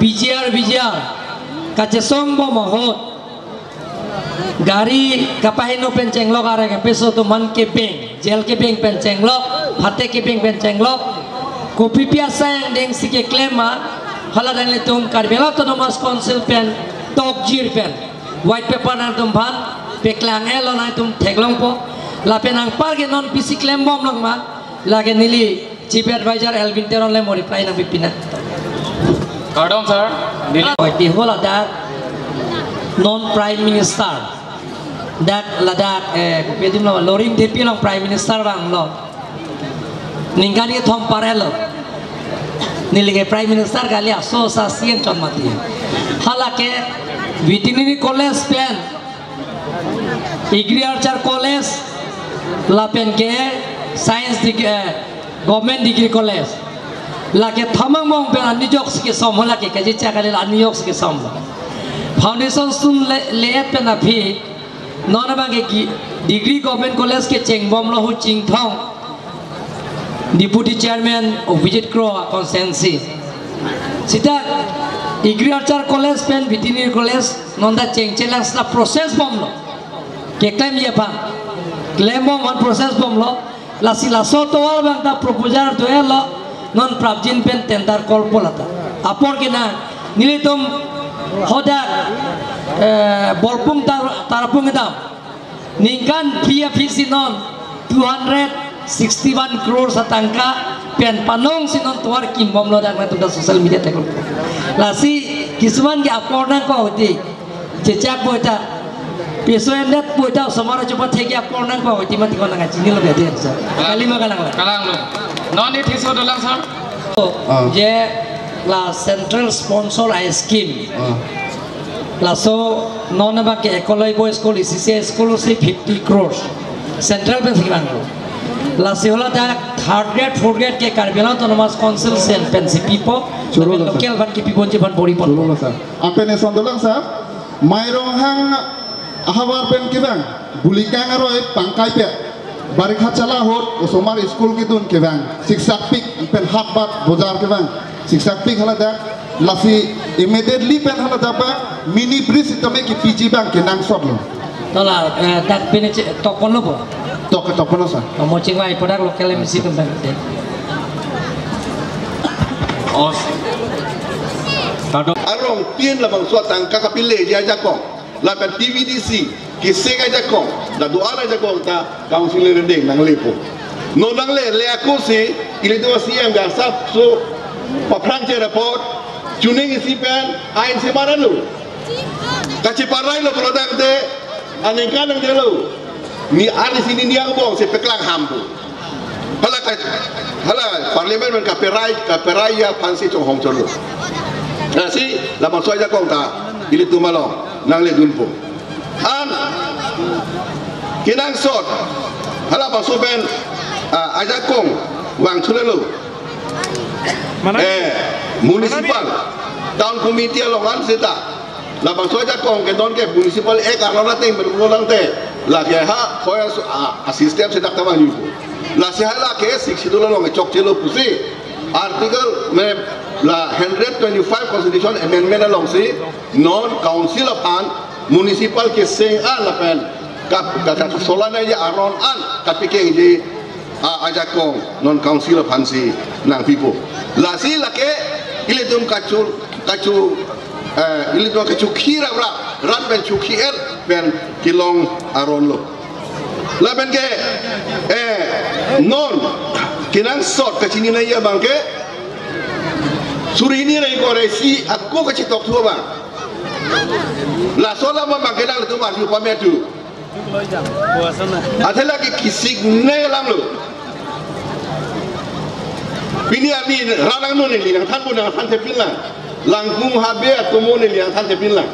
বিজিআর কাচেসং বম হত গাড়ি kapahin no pencenglok are ke peso to man ke peng jel ke peng pencenglok hate ke peng pencenglok kopi piasa yang deng si ke klema hala dan letung karbela autonomous council pen tokjir pen white paper na tum ban peklang elo na tum theglong po la penang par ke non pisi claim bom long ma lage nili chief advisor Elvin Tero le mo reply na pipina pardon sir nili the whole of that non prime minister that ladak pedim lo loring depi long prime minister bang lo ningkan ke thom parelo नीलिगे prime minister गाली असो सासियन चनमाती हालांकि veterinary college पेन agriculture college लापेन के science government degree college लाके थमंग मोंग पेन अनिजोक्स के सम होला के कजी चाकाले अनिजोक्स के सम फाउंडेशन सुन लेत पेन अभी नॉन के डिग्री गवर्नमेंट कॉलेज के चेंगबम लो हु चिंगथोंग डिप्यूटी चेयरमैन ऑफ विजिट क्रो कॉन्स्टेंसी सीधा एग्रीकल्चर कॉलेज पेन वेटरनरी कॉलेज नॉन द चेंगचेलांस ला प्रोसेस बम लो के क्लेम ये पा क्लेम बम वन प्रोसेस बम लो लासी लासो तो वाल बंग ता प्रपोजल तो है लो नॉन प्राप्जिन पेन टेंडर कॉल पोलाता अपोर के ना नीले तुम होदा बोलपुंग तारपुंग दाम निकान PFC non 261 crore satangka pen panong sinon tuar kim bom lo dak na tu social media tekol lasi kisuman ki aporna ko hoti cecak boita pesoendet boita samara coba theki aporna ko hoti mati ko nanga chini lo bede sa kali ma kalang lo non it hiso dolang sa je la central sponsor I scheme la so non ba ke ecoloi boy school ICC school se 50 crores central bank silang la se hola da third grade fourth grade ke Karbiala autonomous council se PNCP po local ban ki pibon je ban bori pon sa apene sondolang sa mairong hang ahawar pen kibang bulikang aro pangkai pe barikha chala hot osomar school ki dun kibang siksak pik pen hakbat bozar kibang siksak pik hala da lasi immediately pen hala da pa mini bridge tame ki PG bank ke nang soblo tola tak pene tokon lo po tokon sa mo chingwai product local MC pen bank de os arong pien la bang suatang kakapile dia jakong la pen TVDC ki sega jakong da doara jakong ta councilor rendeng nang lepo no nang le aku si ile do CM ga sap so paprang je report tuning isi pen ain se maralu kaci parai lo produk de aningkan nang de lo ni ali sini dia bong se peklang hambu hala parlimen men kaperai ya pansi chong hong cholo nasi la bang soja kong ta ile tu malong nang le dunpo an kinang sot hala bang so ben aja kong wang chulelo municipal town committee longan seta la bang soja kong ke don ke municipal karona teng berulang te la ke ha khoya assistant seta tawang yuko la se hala ke 60 dollar long chok chelo pusi article me la 125 constitution amendment along si non council of an municipal ke sing an la pen ka solana ya aron an kapike ji ajakong non council of an si nang pipo la si la ke ile tum kacu ile tum kacu khira bra ran ben chukhier ben kilong aron lo la ben ke non kinang sot kachini na ya bangke suri ini rai koresi aku kecil tok tua bang la sola mama kenal tu masih pametu ada lagi kisik ne lam lo Pini ani ranang nun ni yang than pun yang than tepin lang langkung habe atumu ni yang than tepin lang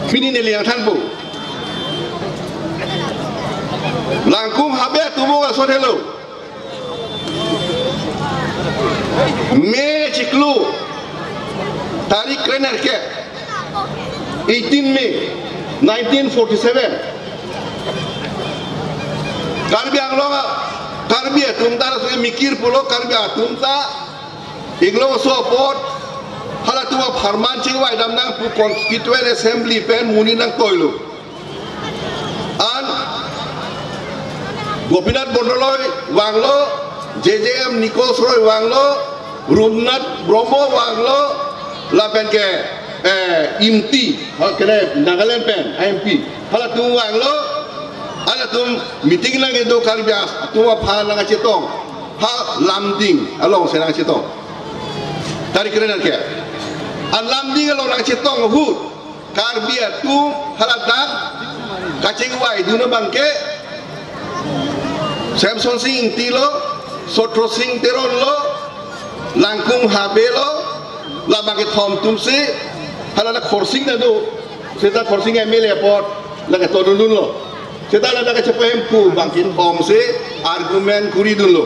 pini ni yang than pun langkung habe atumu ka so hello me ciklu tarik krener ke 18 May 1947 Karbiang longa Karbi tumta rasul mikir pulo karbi tumta iglo support hala tuma farman chingwai damnang pu constituent assembly pen muni nang toilo an Gopinath Bondoloi wanglo JJM Nikos Roy wanglo Rumnath Bromo wanglo la pen ke imti kene Nagaland pen MP hala tu wanglo ala tum meeting lang itu karbias tua phan lang cetong ha lamding along senang cetong dari keren ke an lamding along lang cetong hu karbia tu haladak kacing wai duna bangke Samson Singh tilo Sotro Singh teron lo langkung habelo la bangke thom tumse hala la khorsing na do seta khorsing emil airport la ka todun dun lo seta la da ka chepem pu bangke thom se argument kuri dun lo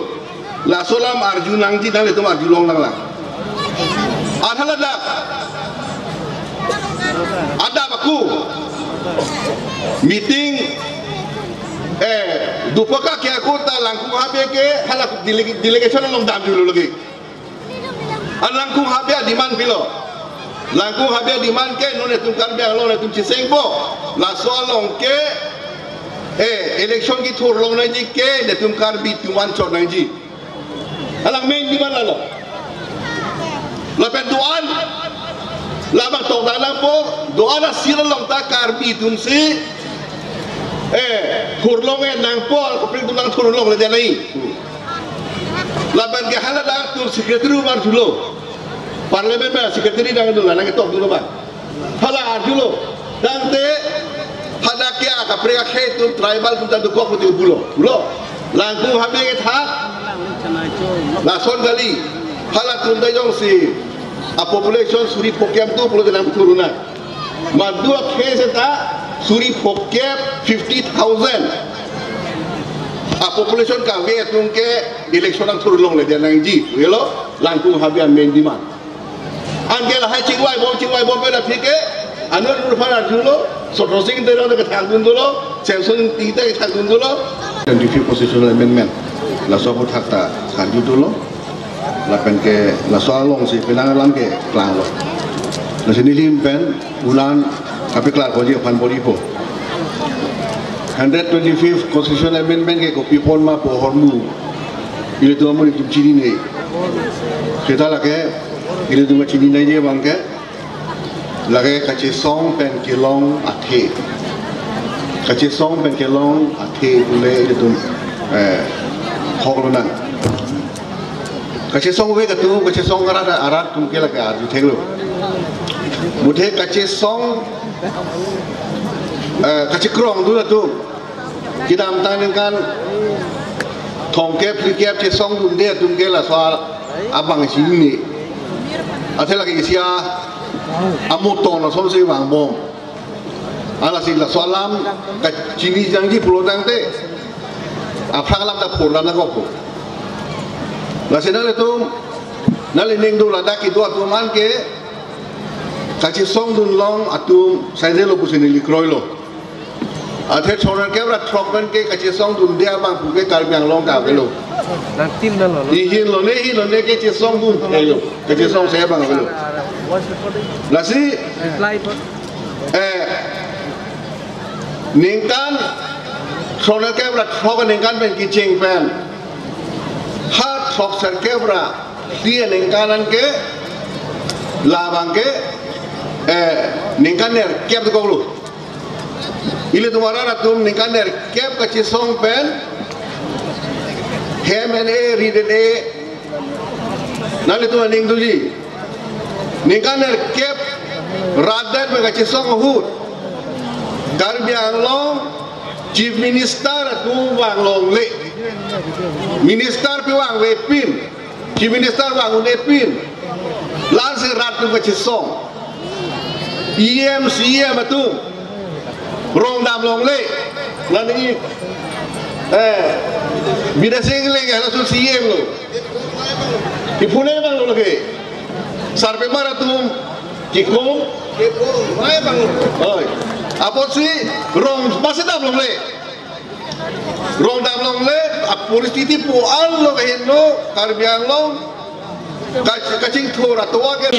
la solam arjunang ji dang le tum arjulong lang la adhala da ada baku meeting dupaka kya ko ta langkung habe ke hala delegation long dam dulu lagi langkung habe demand bilo langkung habe demand ke none tum kan biang long tum chiseng po la soal long ke election ki thur long nai ji ke ne tum kar bi tuman chor nai ji alang main di mana lo la pen duan la bang tok dalang po duan la sira long ta kar bi tum si kurlong nang pol ko pring tulang kurlong le janai laban ke hala da tur sekretari mar dulu parlemen ba sekretari dang dulu nang tok dulu ba hala dulu dan te hada ke ka prega khe tu tribal kunta du ko tu bulo langku habe ke tha la son gali hala tun da jong si a population suri pokem tu pulo nang turuna madua khe seta suri pokep 50,000 a population ka we tung ke election ang turulong le dia nang ji yelo langkung habian main demand angel hai chingwai bom pe da phike anor rufana julo sotrosing de ro ka thang dun dulo samsung ti ta thang dun dulo 25 constitutional amendment la so thak ta khan ju dulo la pen ke la so long si penang lang ke klang lo la sini lim pen ulan tapi kelar ko je pan body po 125th constitutional amendment ke kopi pon ma po hormu ile tu mo ni chini nei kita la ke ile tu ma chini nei je bang ke la ke ka che song pen ke long athe ka che song pen ke long athe le ile tu khol nan ka che song we ka tu ka che song arat tu ke la ka ju theng lo muthe ka che song kasih kerong dulu tu kita amtan kan thongkep likep che song dun dia tun ke la soal abang sini athela ke sia amuton no som se wang bom ala si la soalam ka chini jangji pulo dang te aphalam da purla na ko la senale tu nale ning du la da ki do tu man ke kasih song dun long atum sai de lo pusini likroi lo athe choran ke ra throkan ke kasih song dun dia bang pu ke kar biang long da ke lo na tim da lo hi lo ne ke kasih song dun ke lo kasih song saya bang ke lo la si ningkan choran ke ra throkan ningkan ben ki ching pen ha throk ser ke ra dia ningkanan ke la bang ke ningkaner kep tu kau ile tumara ratum ningkaner kep kaci song pen hem ene read ene nale tu ning tuji ningkaner kep radat me kaci song hut garbiang long chief minister tu wang long le minister pi wang we pin chief minister wang une pin lansi rat tu kaci song CM itu rong dam long le nanti bida single ke langsung CM lo di Pune bang lo lagi sarpe mara tu kikom mana bang oi apa sih rong masih dam long le परिस्थिति po al lo kahino karbiang long kacing thora toa ke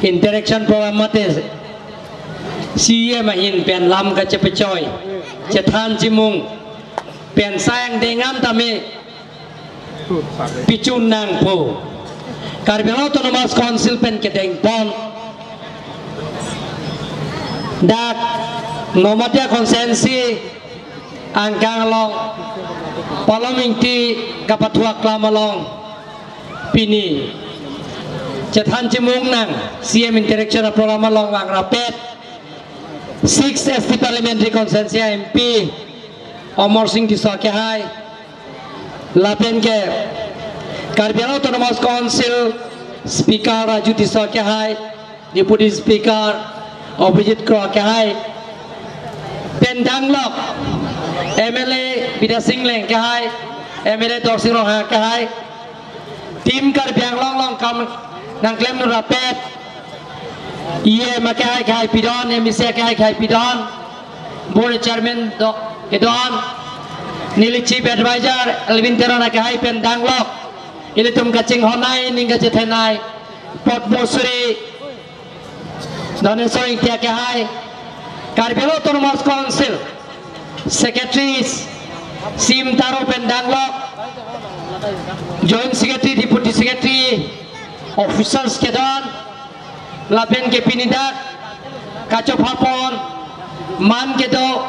interaction program mate CM in pen lam ka chepechoy chethan chimung pen sang dengam tame pichun nang po Karbiang Autonomous Council pen kedeng pon dak nomatia konsensi angkang long paloming ti kapatuak lamalong pini cethan cimung nang CM interaction program long wang rapet 6 ST parliamentary konsensi MP Omar Singh Disake hai lapen ke Karbi Autonomous Council Speaker Raju Tisa Kehai, Deputy Speaker Abhijit Kro Kehai, Pendanglok, MLA Bida Singleng Kehai, MLA Dorsing Roha Kehai, Tim Karbi Long Long Kam Nang Klem Rapet, Iye Makehai Kehai Pidon, MCA Kehai Kehai Pidon, Board Chairman Edon, Nili Chief Advisor Alvin Terana Kehai Pendanglok, Ilitum Kaching Honai Ninga Jetenai, Port Mosuri, Doneso Intia Kehai, Karbi Autonomous Council, Secretaries, Sim Taro Pendanglok, Joint Secretary, Deputy Secretary, Officers Kedon, Lapen ke Pinidak, Kaco Papon, Man Kedo,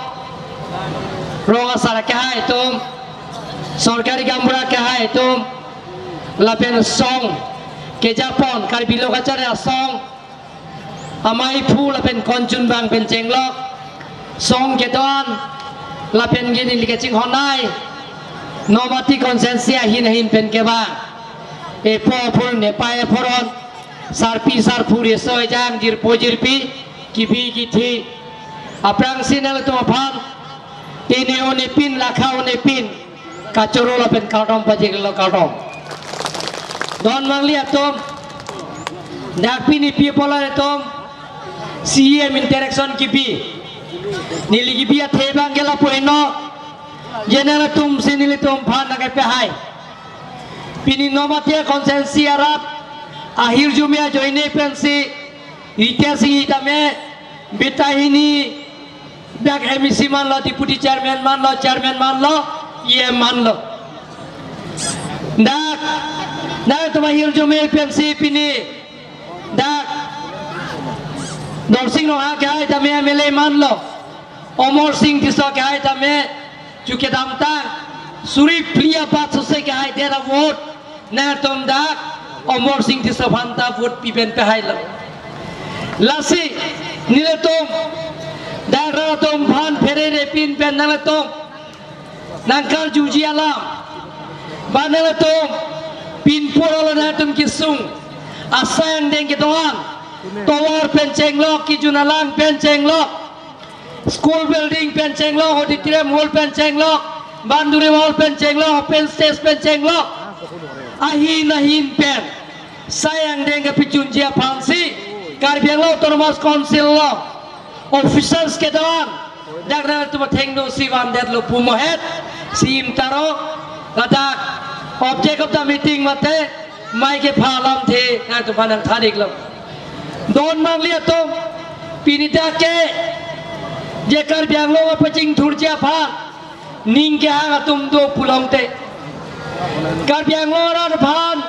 Ronga Sarakahai Tum, Sorkari Gambura Kahai Tum, Lapen Song, ke Japon, Karibilo Kacare Song, Amai Pu Lapen Konjun Bang Pencenglok, Song Kedon, Lapen Gini Likaching Honai, Nomati Konsensia Hin Penkeba, Epo Pur Nepae Poron, Sarpi Sarpuri Soejang Jirpojirpi, Kibi Giti, Aprang Sinel Tumapan, Tini Onepin, Laka Onepin, Kacoro Lapen Kartom Pajiglo Kartom. Don Mangli Atom, Dakpini People Atom, CM Interaction Kibi, Nili Gibia Tebang Gela Pueno, General Tum Sinilitum Panagapahai, Pini Nomatia Consensi Arab, Ahir Jumia Joine Pensi, Itasi Itame, Betahini, Dak Emisi Manlo, Deputy Chairman Manlo, Chairman Manlo, Ye Manlo. Dak Tumahir Jumia Pensi Pini, Dak Dorsing Roha Kai Tame Mele Manlo, Omor Singh Tiso Kai Tame, Chukadamta, Suri Plia Patsu Kai, there a vote, Natum Dak, Omor Singh Tiso Panta vote Pipen Pahila. Lasi, Nilatum, Daratum Pan Pere Pin Penalatum, Nankal Juji Alam, Banalatum, Pin Puralatum Kisung, Asang Dengedoan, Towar Penchenglok, Kijunalang Penchenglok, School Building Penchenglok, Auditorium Hall Penchenglok, Banduri Hall Penchenglok, Open Stage Penchenglok, Ahin Pen, Sayang Denga Pichunjia Pansi, Karbi Autonomous Council Law, Officers Kedon, Dagna to Tengno Sivan Deadlo Pumohead, Sim Taro, Ladak, Object of the meeting Mate, Mike Palam Te, and to Panam Tadiglo. Don Mangliatom, Pinitake, Jakar Bianglo, Paching Turja Pan, Ninga Tumdo Pulongte, Karbianglo Pan,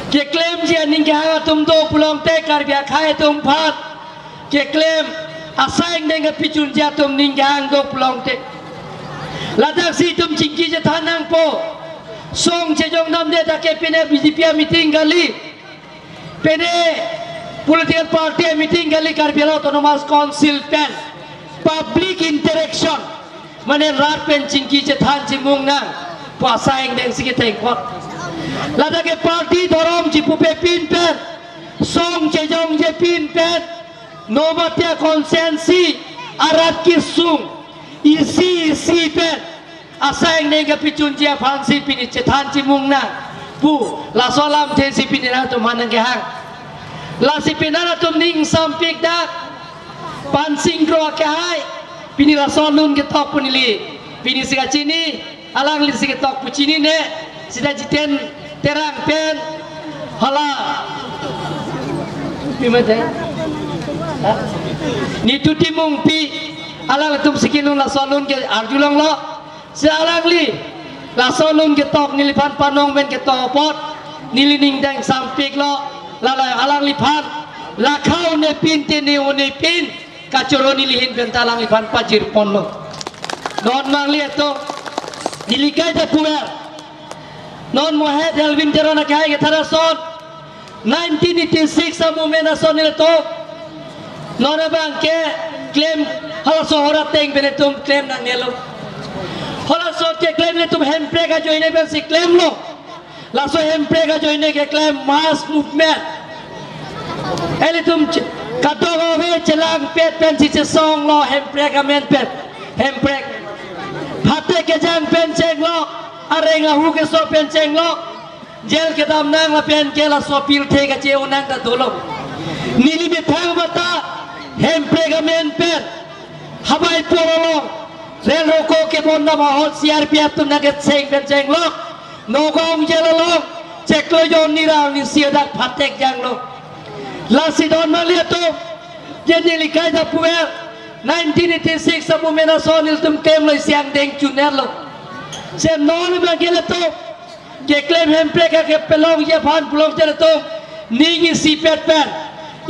Ke claim Jia Ninga Tumdo Pulongte, Karbia Kai Tum Pan, Ke claim Asang Denga Pichun Jatum Ninga Do Pulongte, Ladak Situm Chinki Jatanang Po, Song Chejong Nam de Takepine BJP meeting Gali. Pene political party meeting Gali Karbi Autonomous Council pen public interaction mane rat pen chinki chethan chimung na pasang deng sigi tengkot lada ke party dorom jipupe pin pen song chejong je pin pen nomatia konsensi arat kisung isi pen asang deng ke pichunjia phansi pin chethan chimung na Bu, la solam tensi pinina tu manang kehang. La si pinana tu ning sampik dak pansing kro kehai. Pini la solun ke tok punili. Pini siga cini, alang li siga tok pucini ne. Sida jiten terang pen. Hala. Pimate. Ni tu timung pi. Alang tum sikilun la solun ke arjulang lo. Sida alang li. La solun ke tok nilipan panong ben ke topot nilining deng sampik lo la alang lipan la kau ne pin tini one pin kacoro nilihin ben talang lipan pajir pon lo non mang lihat to nilikai ta puer non mohed Alvin Terana kai ke tharason 1986 amu mena sonil to non bang ke claim hal sohora teng benetum claim nang nelo Hola so ke claim le tum handbrake jo ine ben si claim lo laso hempre ka join ke claim mass movement ele tum kato ve chelang pet pen si song lo hempre ka men pet hempre phate ke jang pen cheng lo arenga hu ke so pen cheng lo jel ke dam nang la pen ke la so pil the ka che unang ta dolo nili be thang bata hempre ka men pet habai porolo rel roko ke bonna ma hot CRPF tum na ke cheng pen cheng lo nogong jelalo ceklo yon nirang ni siadak patek jang lo lasi don malia to jadi likai da puer 1986 sabu mena sonil tum kem lo siang deng chuner lo se non ma gele to ke klem hempre ka ke pelong ye phan pulong jere to ningi si pet pen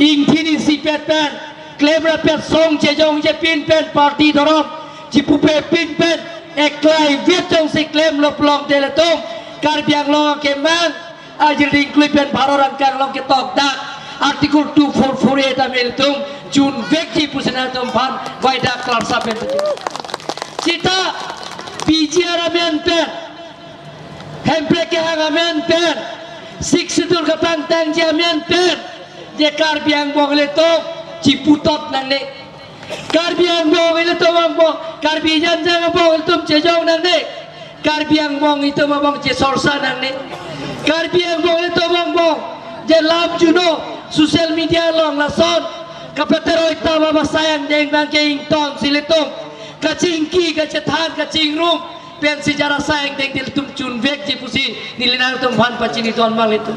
ing thini si pet pen klem ra pet song che jong je pin pen party dorop jipu pe pin pen eklai viet jong si klem lo pulong jere to Karbiang long ke man ajil include pen bharoran kang long ke tok dak article 2448 amel tum jun vekji pusena tum phan vai dak klar sa pen cita PGR amen pen hempre ke amen pen siksudur ka tang tang je amen pen je Karbiang bogle to ciputot nang ne Karbiang bogle to bang bo Karbijan jang bogle tum chejong nang ne Karbiang bong itu mabang je sorsa nang ni Karbiang bong itu bang bong je lam juno sosial media long lason kapatero ita baba sayang deng bang ke ington siletum kacingki kacethan kacing rum pen sejarah sayang deng dil tum chun vek je pusi nilinang tum phan pachini ton mang itu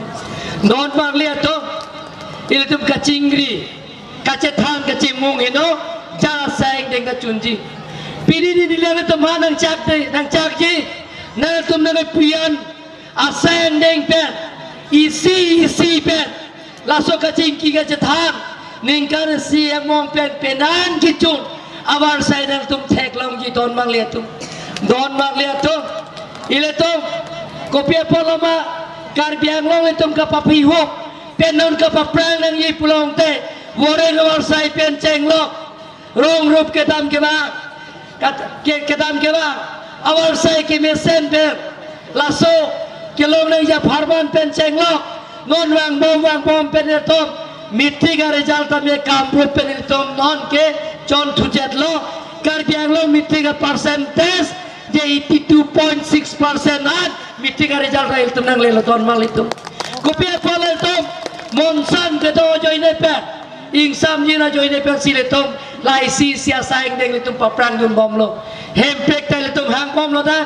non mang lihat to il tum kacingri kacethan kacimung ino jara sayang deng kacunji pidi di dilang tum nang cak ji nang tum nang pian aseng deng pen isi pen laso kacingki kacethan ningkar si yang mong pen penan kicun awar saya nang tum tek long ji don mang lihat tum ile tum kopia poloma Karbiang long tum kapapi ho penon kapaprang nang yi pulong te wore awar saya pen ceng lo rong rup kedam ke bang kedam ke bang awal saya ke mesen ber laso kelong nang ya farman pen ceng lo non wang bom pen tom mitriga result ame kampu pen tom non ke jon thujet lo Karbiang lo mitriga percentage je 82.6% an mitriga result ra tom nang le ton mal itu kopia pole tom monsan ke do joine pen ingsam jina joine pen siletom lai si sia saing deng litum paprang jun bom lo hempek tai litum hang bom lo da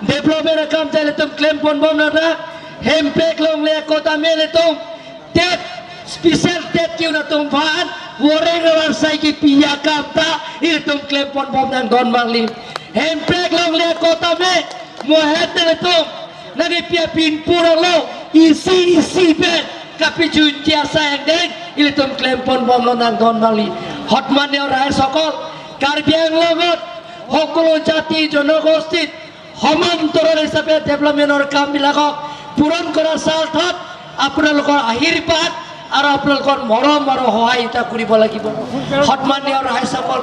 development kam tai litum claim pon bom lo da hempek long le kota me litum tet special tet kiu na tum phan woreng war sai ki piya kam ta litum claim pon bom nang don bang lim hempek long le kota me mo het litum nagi pia pin pura lo isi ben kapi juntia sayang deng ilitum klaim pon bom lo nang don bali hotman ne rai sokol Karbiang logot hokolo jati জনগোষ্ঠীত সমান্তৰাল হিচাপে ডেভেলপমেন্টৰ কাম বিলাকক পূৰণ কৰাৰ স্বাৰ্থত আপোনালোকৰ আশীৰ্বাদ আৰু আপোনালোকৰ মৰম আৰু সহায়তা কৰিব লাগিব হটমানীয় ৰাইজসকল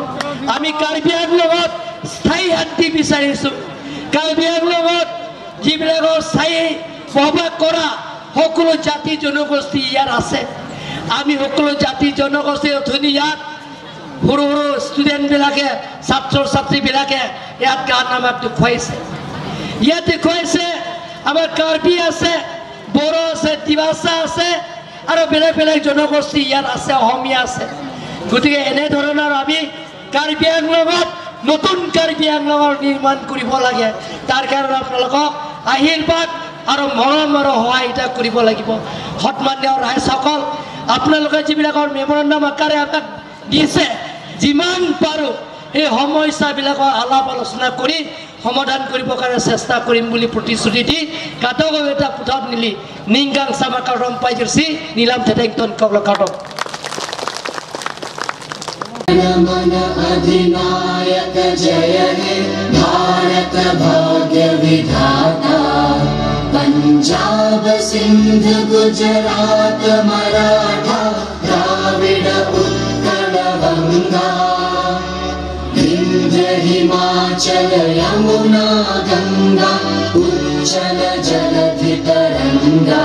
আমি কাৰ্বিআং লগত স্থায়ী শান্তি বিচাৰিছো কাৰ্বিআং লগত যিবিলাকৰ স্থায়ী প্ৰভাৱ কৰা সকলো জাতি জনগোষ্ঠী ইয়াৰ আছে আমি সকলো জাতি জনগোষ্ঠী অথনি ইয়াত সৰু সৰু ষ্টুডেণ্ট বিলাকে ছাত্ৰ ছাত্ৰী বিলাকে ইয়াত গান আমাক দেখুৱাইছে ইয়াত দেখুৱাইছে আমাৰ কাৰ্বি আছে বড়ো আছে ডিমাচা আছে আৰু বেলেগ বেলেগ জনগোষ্ঠী ইয়াত আছে অসমীয়া আছে গতিকে এনে ধৰণৰ আমি কাৰ্বিআং লগত নতুন কাৰ্বিআং লগত নিৰ্মাণ কৰিব লাগে তাৰ কাৰণে আপোনালোকক আশীৰ্বাদ আৰু মৰম আৰু সহায়তা কৰিব লাগিব হটমান্য ৰাইজসকল আপোনালোকে যিবিলাকৰ মেমৰেণ্ডাম আকাৰে আমাক দিছে যিমান পাৰো এই সমস্যাবিলাকৰ আলাপ আলোচনা কৰি সমাধান কৰিবৰ কাৰণে চেষ্টা কৰিম বুলি প্ৰতিশ্ৰুতি দি কাটক এটা পুথত নিলি নিংগাং সামাকাৰ ৰম্পাই জৰসি নীলাম থেটেংটন কগল কাটক मन अधिनायक जय हे भारत भाग्य विधाता पंजाब सिंध गुजरात मराठा द्राविड उत्कल गंगा विंध्य हिमाचल यमुना गंगा उच्चल जलधि तरंगा गंगा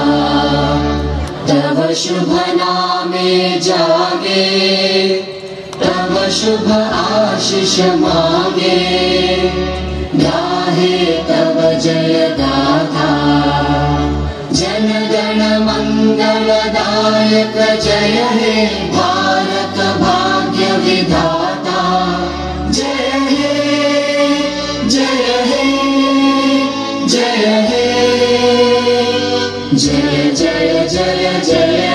तव शुभ नामे जागे तव शुभ आशीष मागे गाहे तव जय गाथा जनगण मंगलदायक जय हे भारत भाग्य विधाता जय हे जय हे जय हे जय जय जय जय